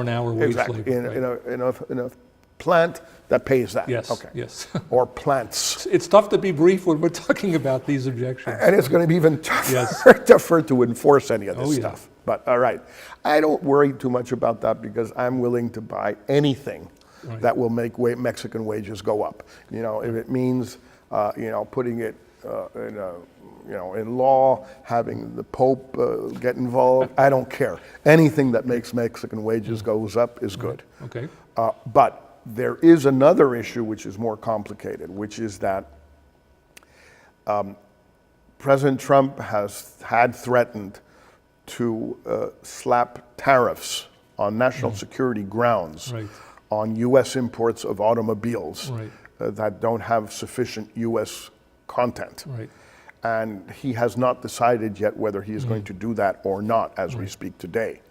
an hour wage exactly labor. Right. in a plant that pays that. Yes, Okay. yes. Or plants. It's tough to be brief when we're talking about these objections. And it's going to be even tougher, Yes. tougher to enforce any of this Oh, yeah. stuff. But all right, I don't worry too much about that because I'm willing to buy anything Right. that will make Mexican wages go up. You know, if it means, putting it in law, having the Pope get involved, I don't care. Anything that makes Mexican wages goes up is good. Okay. But there is another issue which is more complicated, which is that President Trump had threatened to slap tariffs on national security grounds Right. on U.S. imports of automobiles Right. that don't have sufficient U.S. content. Right. And he has not decided yet whether he is going to do that or not as we speak today.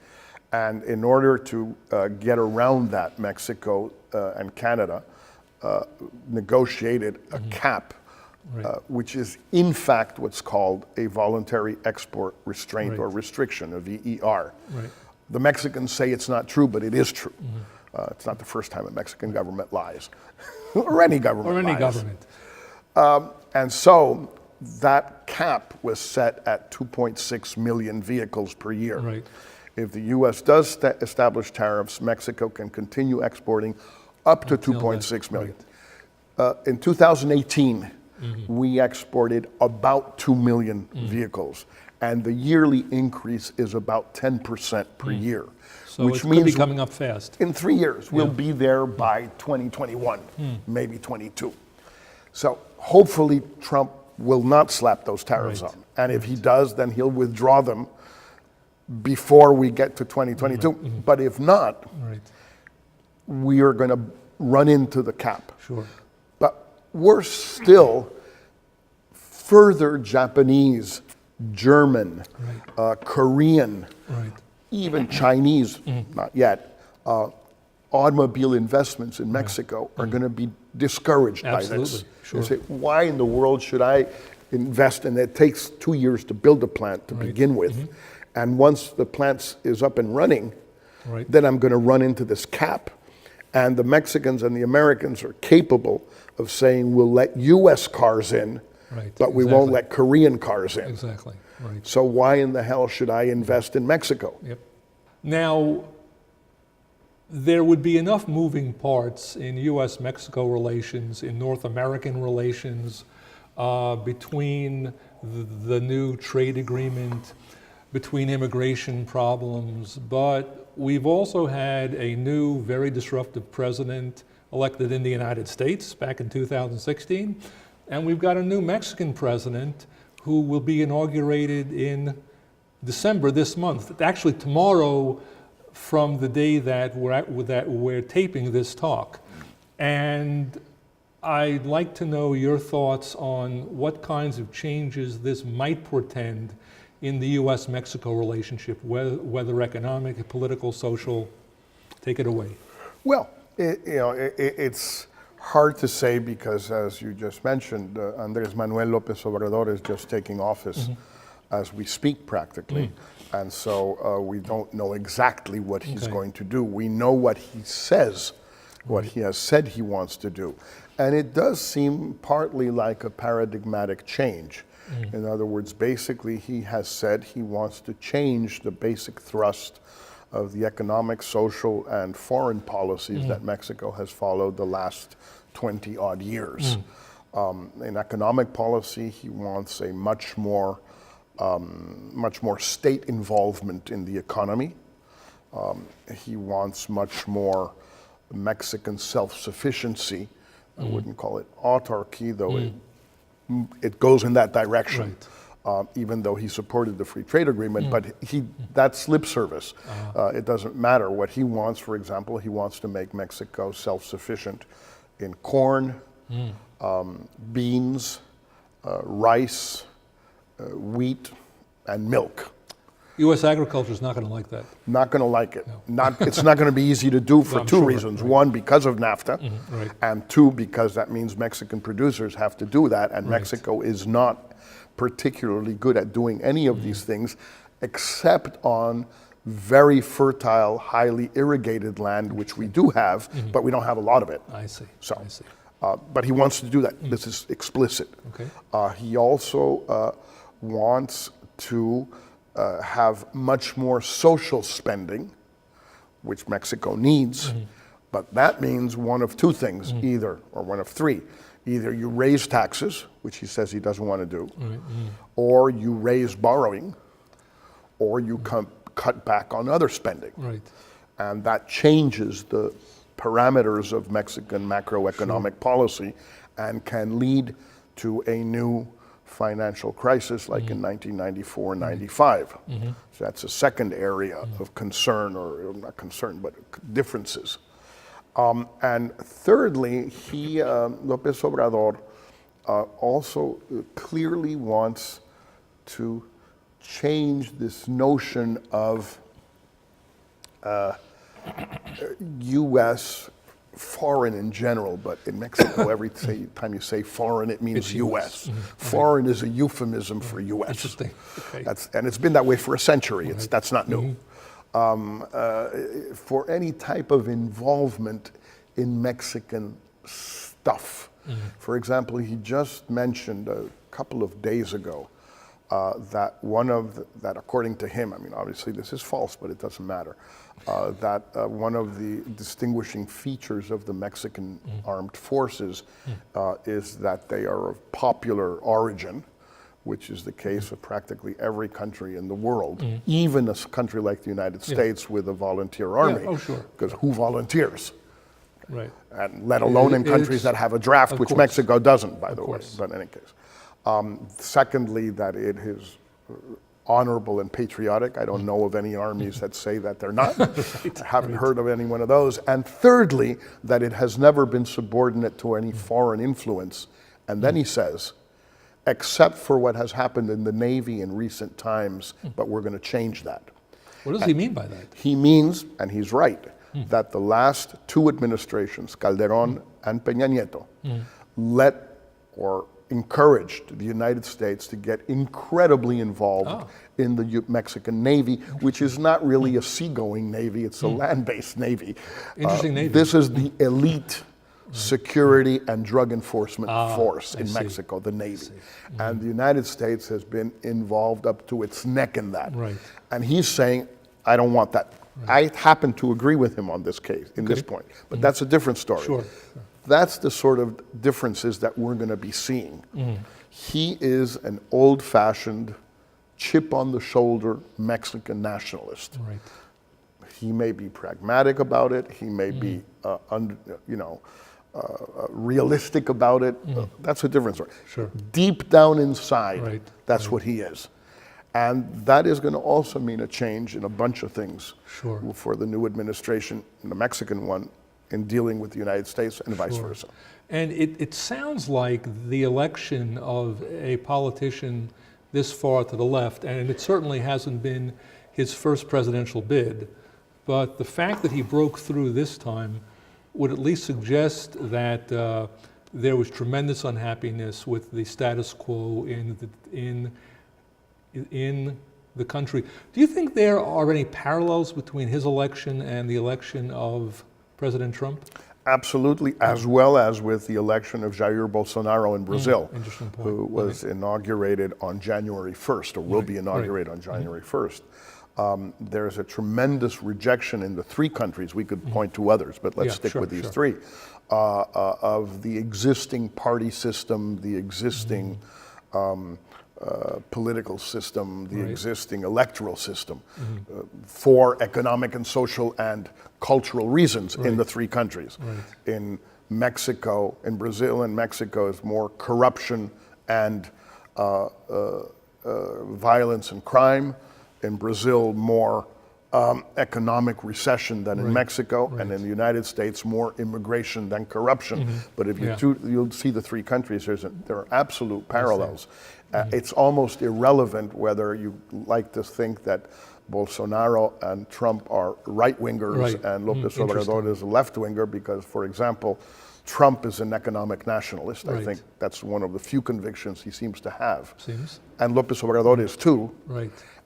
And in order to get around that, Mexico and Canada negotiated a cap, which is in fact what's called a voluntary export restraint Right. or restriction, a VER. Right. The Mexicans say it's not true, but it is true. It's not the first time a Mexican government lies, or any government Or any lies. government. And so that cap was set at 2.6 million vehicles per year. Right. If the U.S. does establish tariffs, Mexico can continue exporting up to Until 2.6 that, million. In 2018, we exported about 2 million vehicles, and the yearly increase is about 10% per year. So which it could be means coming up fast. in 3 years, we'll be there by 2021, maybe 22. So hopefully Trump will not slap those tariffs Right. on. And if he does, then he'll withdraw them before we get to 2022. But if not, Right. we are going to run into the cap. Sure. But we're still further Japanese, German, Korean, Right. even Chinese, not yet, automobile investments in Mexico are going to be discouraged by this. Absolutely, sure. They say, why in the world should I invest? And it takes 2 years to build a plant to begin with. And once the plant is up and running, Right. then I'm going to run into this cap. And the Mexicans and the Americans are capable of saying, we'll let US cars in, Right, but we won't exactly. let Korean cars in. Exactly. Right. So why in the hell should I invest in Mexico? Yep. Now, there would be enough moving parts in U.S.-Mexico relations, in North American relations, between the new trade agreement, between immigration problems, but we've also had a new, very disruptive president elected in the United States back in 2016, and we've got a new Mexican president who will be inaugurated in December this month. Actually, tomorrow, from the day that we're taping this talk. And I'd like to know your thoughts on what kinds of changes this might portend in the U.S.-Mexico relationship, whether economic, political, social. Take it away. Well, it's hard to say because, as you just mentioned, Andrés Manuel López Obrador is just taking office as we speak practically. And so we don't know exactly what he's going to do. We know what he says, what he has said he wants to do. And it does seem partly like a paradigmatic change. In other words, basically he has said he wants to change the basic thrust of the economic, social, and foreign policies that Mexico has followed the last 20 odd years. In economic policy, he wants a much more state involvement in the economy. He wants much more Mexican self-sufficiency. I wouldn't call it autarky, though it goes in that direction. Right. Even though he supported the free trade agreement, but that's lip service. It doesn't matter what he wants. For example, he wants to make Mexico self-sufficient in corn, beans, rice, wheat, and milk. U.S. agriculture is not going to like that. Not going to like it. No. It's not going to be easy to do for I'm two sure, reasons. right. One, because of NAFTA, right. and two, because that means Mexican producers have to do that, and Right. Mexico is not particularly good at doing any of these things, except on very fertile, highly irrigated land, which we do have, but we don't have a lot of it. I see. So, I see. but he wants to do that. This is explicit. Okay. He also wants to have much more social spending, which Mexico needs, but that means one of two things, either, or one of three. Either you raise taxes, which he says he doesn't want to do, or you raise borrowing, or you cut back on other spending. Right. And that changes the parameters of Mexican macroeconomic policy and can lead to a new financial crisis like in 1994-95. So that's a second area of concern, or not concern, but differences. And thirdly, López Obrador, also clearly wants to change this notion of U.S. foreign in general, but in Mexico, every time you say foreign, it means It's U.S. US. Foreign is a euphemism for U.S. Interesting. Okay. And it's been that way for a century. That's not new. For any type of involvement in Mexican stuff. For example, he just mentioned a couple of days ago that that according to him, I mean, obviously this is false, but it doesn't matter, that one of the distinguishing features of the Mexican armed forces is that they are of popular origin, which is the case of practically every country in the world, even a country like the United States with a volunteer army. Oh, sure. Because who volunteers? Right. And let alone in countries that have a draft, which course. Mexico doesn't, by the way. course. But in any case. Secondly, that it is honorable and patriotic. I don't know of any armies that say that they're not. I haven't heard of any one of those. And thirdly, that it has never been subordinate to any foreign influence. And then he says, except for what has happened in the Navy in recent times, but we're going to change that. What does he mean by that? He means, and he's right, that the last two administrations, Calderón and Peña Nieto, let or encouraged the United States to get incredibly involved in the Mexican Navy, which is not really a seagoing Navy, it's a land-based Navy. Interesting Navy. This is the elite security and drug enforcement force in see. Mexico, the Navy. And the United States has been involved up to its neck in that. Right. And he's saying, I don't want that. I happen to agree with him on this case, in this point, but that's a different story. Sure. That's the sort of differences that we're going to be seeing. He is an old-fashioned, chip-on-the-shoulder Mexican nationalist. Right. He may be pragmatic about it. He may be, realistic about it. That's a different story. Sure. Deep down inside, Right. that's what he is. And that is going to also mean a change in a bunch of things Sure. for the new administration, the Mexican one, in dealing with the United States and vice versa. And it sounds like the election of a politician this far to the left, and it certainly hasn't been his first presidential bid, but the fact that he broke through this time would at least suggest that there was tremendous unhappiness with the status quo in the country. Do you think there are any parallels between his election and the election of President Trump? Absolutely, as well as with the election of Jair Bolsonaro in Brazil, Interesting point. who was inaugurated on January 1st, or will be inaugurated on January 1st. There's a tremendous rejection in the three countries, we could point to others, but let's stick with these three, of the existing party system, the existing political system, the existing electoral system, for economic and social and cultural reasons in the three countries. In Mexico, in Brazil and Mexico, is more corruption and violence and crime. In Brazil, more economic recession than in Mexico, and in the United States, more immigration than corruption. But if you'll see the three countries, there are absolute parallels. It's almost irrelevant whether you like to think that Bolsonaro and Trump are right-wingers and López Obrador is a left-winger, because, for example, Trump is an economic nationalist. I think that's one of the few convictions he seems to have. And López Obrador is too.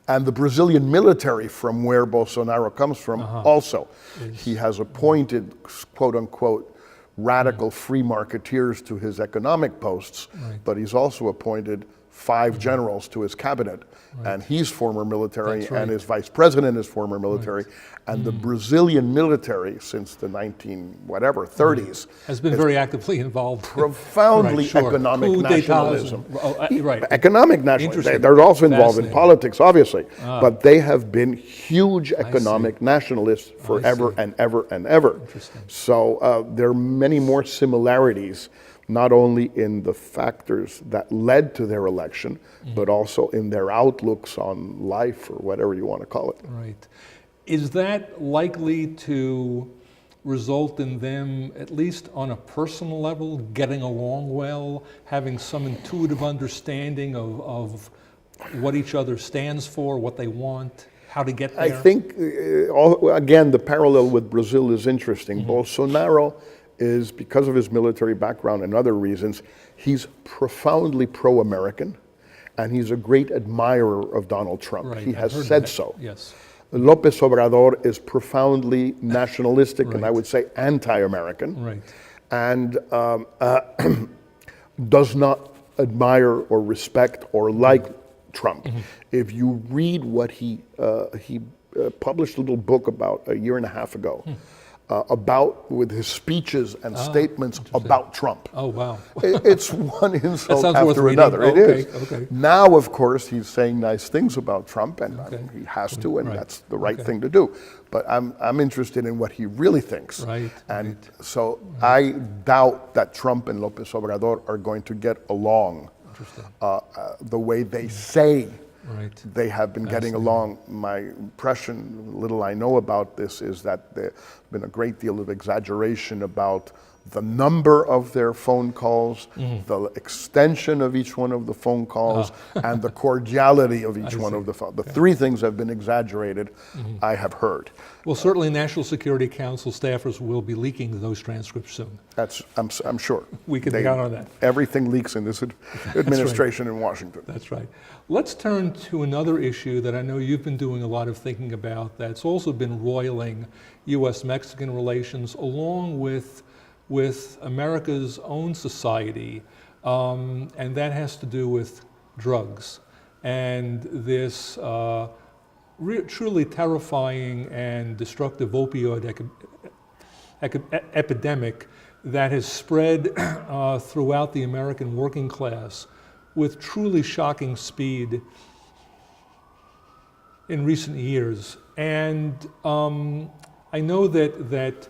And the Brazilian military, from where Bolsonaro comes from, also. He has appointed, quote-unquote, radical free marketeers to his economic posts, but he's also appointed 5 generals to his cabinet. And he's former military, and his vice president is former military. And the Brazilian military, since the 30s, has been very actively involved. Profoundly economic nationalism. Economic nationalism. They're also involved in politics, obviously. But they have been huge economic nationalists forever and ever and ever. So there are many more similarities, not only in the factors that led to their election, but also in their outlooks on life, or whatever you want to call it. Is that likely to result in them, at least on a personal level, getting along well, having some intuitive understanding of what each other stands for, what they want, how to get there? I think, again, the parallel with Brazil is interesting. Bolsonaro is, because of his military background and other reasons, he's profoundly pro-American, and he's a great admirer of Donald Trump. He has said so. López Obrador is profoundly nationalistic, and I would say anti-American, and does not admire or respect or like Trump. If you read what he published a little book about a year and a half ago, with his speeches and statements about Trump. It's one insult after another. It is. Now, of course, he's saying nice things about Trump, and he has to, and that's the right thing to do. But I'm interested in what he really thinks. So I doubt that Trump and López Obrador are going to get along the way they say they have been getting along. My impression, little I know about this, is that there's been a great deal of exaggeration about the number of their phone calls, the extension of each one of the phone calls, and the cordiality of each one of the phone. The three things have been exaggerated, I have heard. Well, certainly National Security Council staffers will be leaking those transcripts soon. I'm sure. We can count on that. Everything leaks in this administration in Washington. That's right. Let's turn to another issue that I know you've been doing a lot of thinking about, that's also been roiling U.S.-Mexican relations, along with America's own society, and that has to do with drugs and this truly terrifying and destructive opioid epidemic that has spread throughout the American working class with truly shocking speed in recent years. And I know that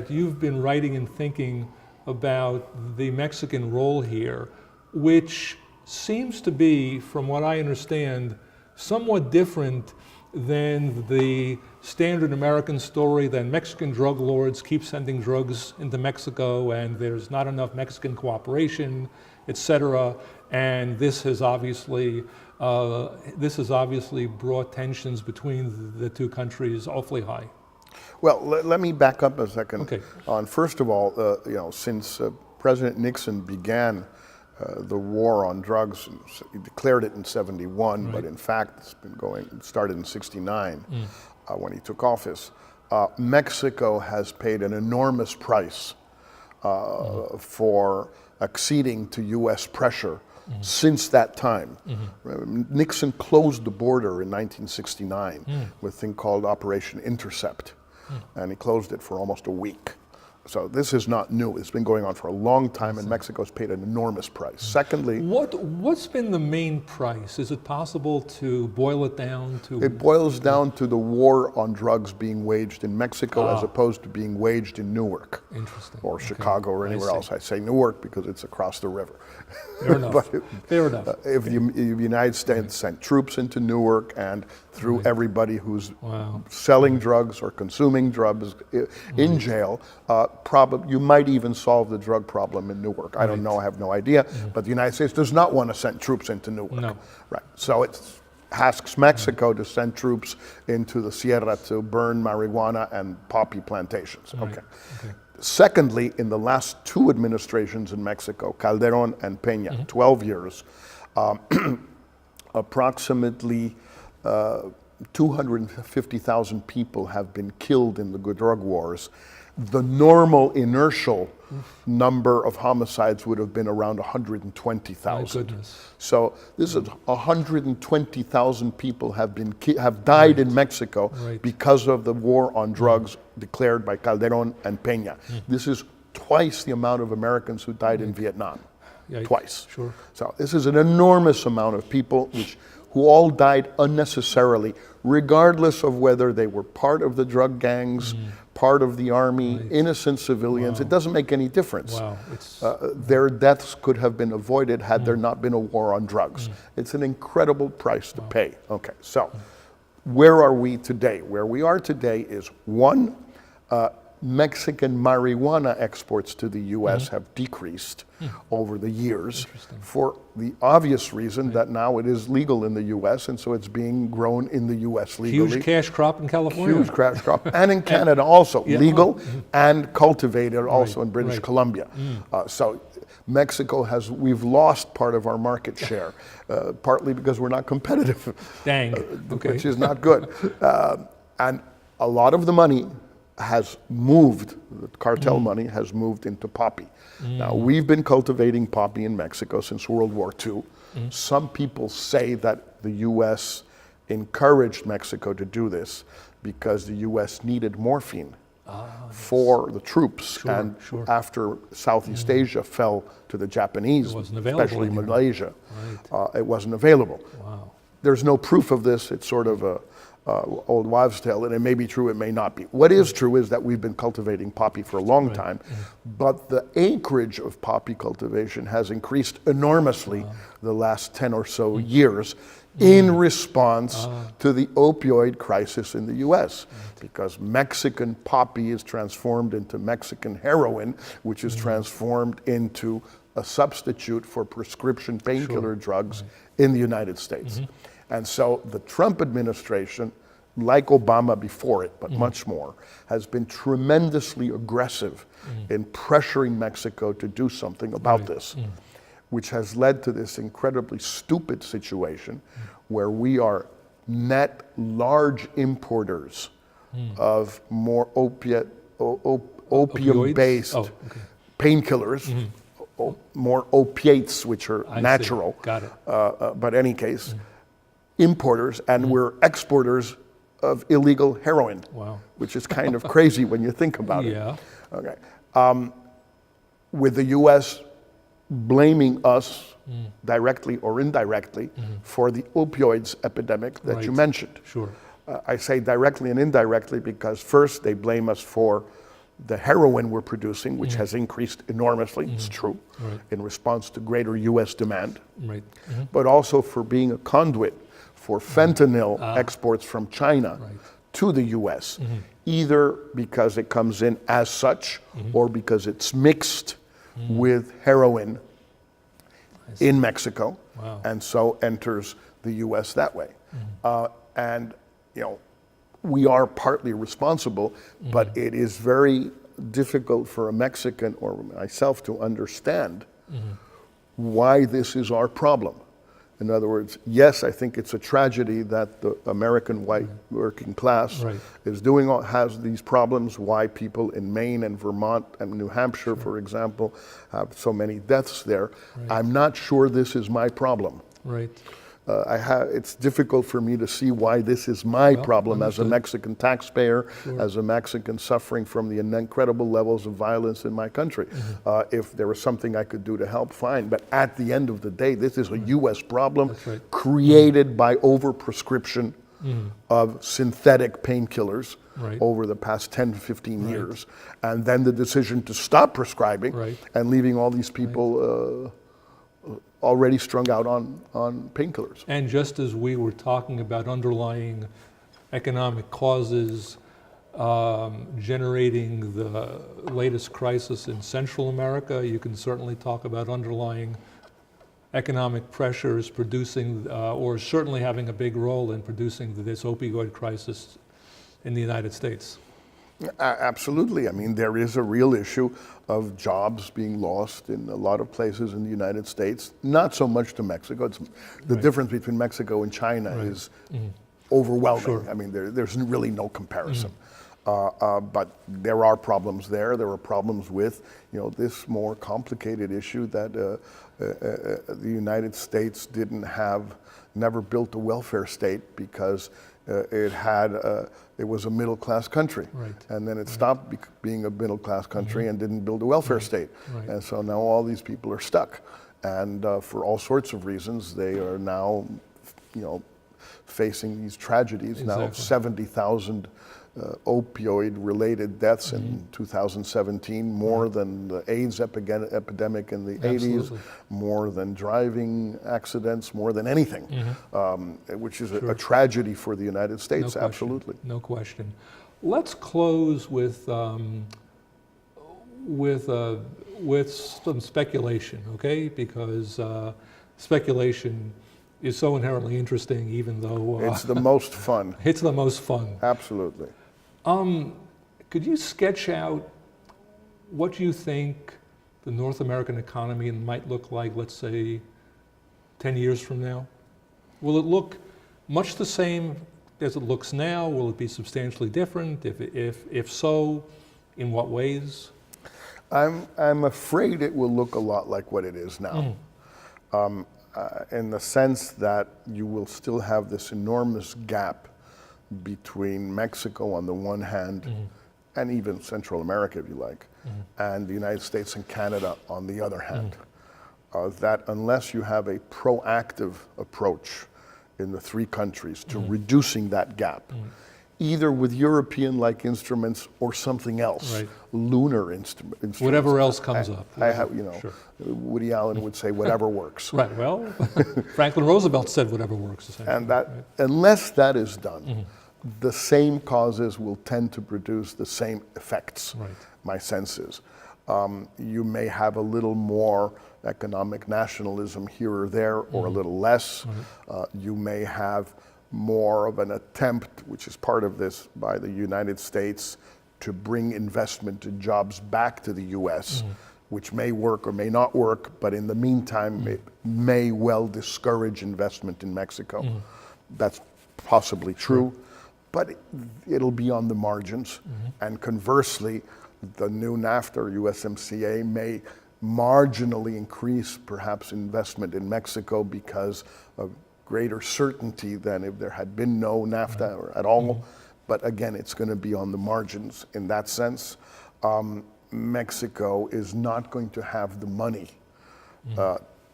you've been writing and thinking about the Mexican role here, which seems to be, from what I understand, somewhat different than the standard American story that Mexican drug lords keep sending drugs into Mexico and there's not enough Mexican cooperation, etc. And this has obviously brought tensions between the two countries awfully high. Well, let me back up a second. First of all, since President Nixon began the war on drugs, he declared it in '71, but in fact it started in '69 when he took office. Mexico has paid an enormous price for acceding to U.S. pressure since that time. Nixon closed the border in 1969 with a thing called Operation Intercept, and he closed it for almost a week. So this is not new. It's been going on for a long time, and Mexico's paid an enormous price. Secondly, what's been the main price? Is it possible to boil it down to? It boils down to the war on drugs being waged in Mexico as opposed to being waged in Newark, or Chicago, or anywhere else. I say Newark because it's across the river. Fair enough. Fair enough. If the United States sent troops into Newark and threw everybody who's Wow. selling drugs or consuming drugs in jail. Probably you might even solve the drug problem in Newark. I don't know. I have no idea. But the United States does not want to send troops into Newark. No. Right. So it asks Mexico to send troops into the Sierra to burn marijuana and poppy plantations. Okay. Secondly, in the last two administrations in Mexico, Calderón and Peña, 12 years, approximately 250,000 people have been killed in the drug wars. The normal inertial number of homicides would have been around 120,000. My goodness. So this is 120,000 people have died in Mexico because of the war on drugs declared by Calderón and Peña. This is twice the amount of Americans who died in Vietnam. Twice. Sure. So this is an enormous amount of people who all died unnecessarily, regardless of whether they were part of the drug gangs, part of the army, innocent civilians. It doesn't make any difference. Wow. Their deaths could have been avoided had there not been a war on drugs. It's an incredible price to pay. Okay, so where are we today? Where we are today is one, Mexican marijuana exports to the U.S. have decreased over the years for the obvious reason that now it is legal in the U.S. and so it's being grown in the U.S. legally. Huge cash crop in California. Huge cash crop, and in Canada also, legal and cultivated also in British Columbia. So Mexico we've lost part of our market share, partly because we're not competitive, Dang. which is not good. And a lot of the money has moved, the cartel money has moved into poppy. Now, we've been cultivating poppy in Mexico since World War II. Some people say that the U.S. encouraged Mexico to do this because the U.S. needed morphine for the troops. After Southeast Asia fell to the Japanese, especially Malaysia, it wasn't available. Wow. There's no proof of this. It's sort of a old wives' tale, and it may be true, it may not be. What is true is that we've been cultivating poppy for a long time, but the acreage of poppy cultivation has increased enormously the last 10 or so years in response to the opioid crisis in the U.S. Because Mexican poppy is transformed into Mexican heroin, which is transformed into a substitute for prescription painkiller drugs in the United States. And so the Trump administration, like Obama before it, but much more, has been tremendously aggressive in pressuring Mexico to do something about this, which has led to this incredibly stupid situation where we are net large importers of more opium-based painkillers, more opiates, which are natural. Got it. But in any case, importers, and we're exporters of illegal heroin, which is kind of crazy when you think about it. Okay. With the U.S. blaming us directly or indirectly for the opioids epidemic that you mentioned. I say directly and indirectly because first they blame us for the heroin we're producing, which has increased enormously, it's true, in response to greater U.S. demand, but also for being a conduit for fentanyl exports from China to the U.S., either because it comes in as such or because it's mixed with heroin in Mexico and so enters the U.S. that way. And, you know, we are partly responsible, but it is very difficult for a Mexican or myself to understand why this is our problem. In other words, yes, I think it's a tragedy that the American white working class has these problems, why people in Maine and Vermont and New Hampshire, for example, have so many deaths there. I'm not sure this is my problem. It's difficult for me to see why this is my problem as a Mexican taxpayer, as a Mexican suffering from the incredible levels of violence in my country. If there was something I could do to help, fine. But at the end of the day, this is a U.S. problem created by overprescription of synthetic painkillers over the past 10 to 15 years. And then the decision to stop prescribing and leaving all these people already strung out on painkillers. And just as we were talking about underlying economic causes generating the latest crisis in Central America, you can certainly talk about underlying economic pressures producing, or certainly having a big role in producing this opioid crisis in the United States. Absolutely. I mean, there is a real issue of jobs being lost in a lot of places in the United States, not so much to Mexico. It's, the difference between Mexico and China is overwhelming. Sure. I mean, there's really no comparison. But there are problems there. There are problems with, this more complicated issue that the United States never built a welfare state because it was a middle-class country. Right. And then it stopped being a middle-class country and didn't build a welfare state. Right. And so now all these people are stuck. And for all sorts of reasons, they are now, facing these tragedies. Exactly. Now 70,000 opioid-related deaths in 2017, more than the AIDS epidemic in the 80s, more than driving accidents, more than anything, which is a tragedy for the United States, No absolutely. question. No question. Let's close with some speculation, okay? Because speculation is so inherently interesting, even though It's the most fun. it's the most fun. Absolutely. Could you sketch out what you think the North American economy might look like, let's say, 10 years from now? Will it look much the same as it looks now? Will it be substantially different? If so, in what ways? I'm afraid it will look a lot like what it is now. In the sense that you will still have this enormous gap between Mexico on the one hand, and even Central America, if you like, and the United States and Canada on the other hand. That unless you have a proactive approach in the three countries to reducing that gap, either with European-like instruments or something else, Right. lunar instruments. Whatever else comes up. I have, Sure. Woody Allen would say, whatever works. Right, well, Franklin Roosevelt said whatever works, essentially. And that, unless that is done, the same causes will tend to produce the same effects, Right. my sense is. You may have a little more economic nationalism here or there, or a little less. You may have more of an attempt, which is part of this, by the United States to bring investment and jobs back to the US, which may work or may not work, but in the meantime, it may well discourage investment in Mexico. That's possibly true, but it'll be on the margins. And conversely, the new NAFTA or USMCA may marginally increase perhaps investment in Mexico because of greater certainty than if there had been no NAFTA or at all. But again, it's going to be on the margins in that sense. Mexico is not going to have the money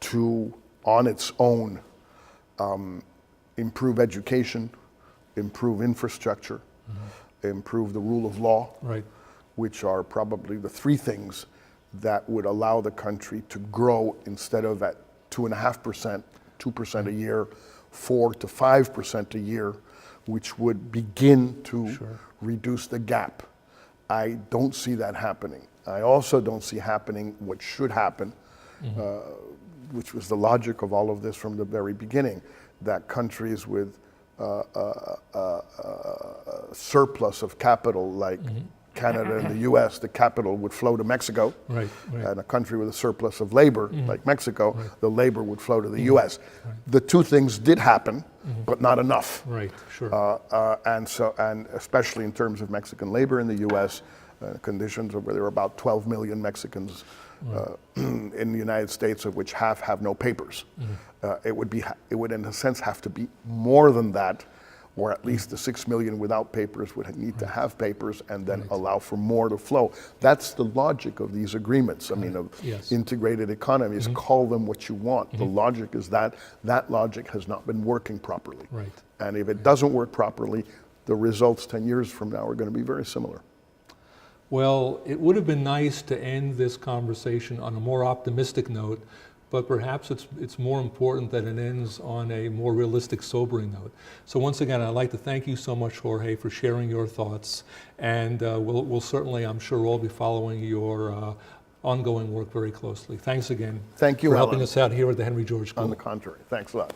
to, on its own, improve education, improve infrastructure, improve the rule of law, Right. which are probably the three things that would allow the country to grow instead of at 2.5%, 2% a year, 4 to 5% a year, which would begin to reduce the gap. I don't see that happening. I also don't see happening what should happen, which was the logic of all of this from the very beginning, that countries with surplus of capital like Canada and the US, the capital would flow to Mexico. Right, right. And a country with a surplus of labor like Mexico, the labor would flow to the US. The two things did happen, but not enough. Right, sure. And especially in terms of Mexican labor in the US, conditions where there are about 12 million Mexicans in the United States, of which half have no papers. It would in a sense have to be more than that, or at least the 6 million without papers would need to have papers and then allow for more to flow. That's the logic of these agreements. I mean, of integrated economies, call them what you want. The logic is that logic has not been working properly. Right. And if it doesn't work properly, the results 10 years from now are going to be very similar. Well, it would have been nice to end this conversation on a more optimistic note, but perhaps it's more important that it ends on a more realistic, sobering note. So once again, I'd like to thank you so much, Jorge, for sharing your thoughts, and we'll certainly, I'm sure, all be following your ongoing work very closely. Thanks again. Thank you, for helping Alan. us out here at the Henry George School. On the contrary, thanks a lot.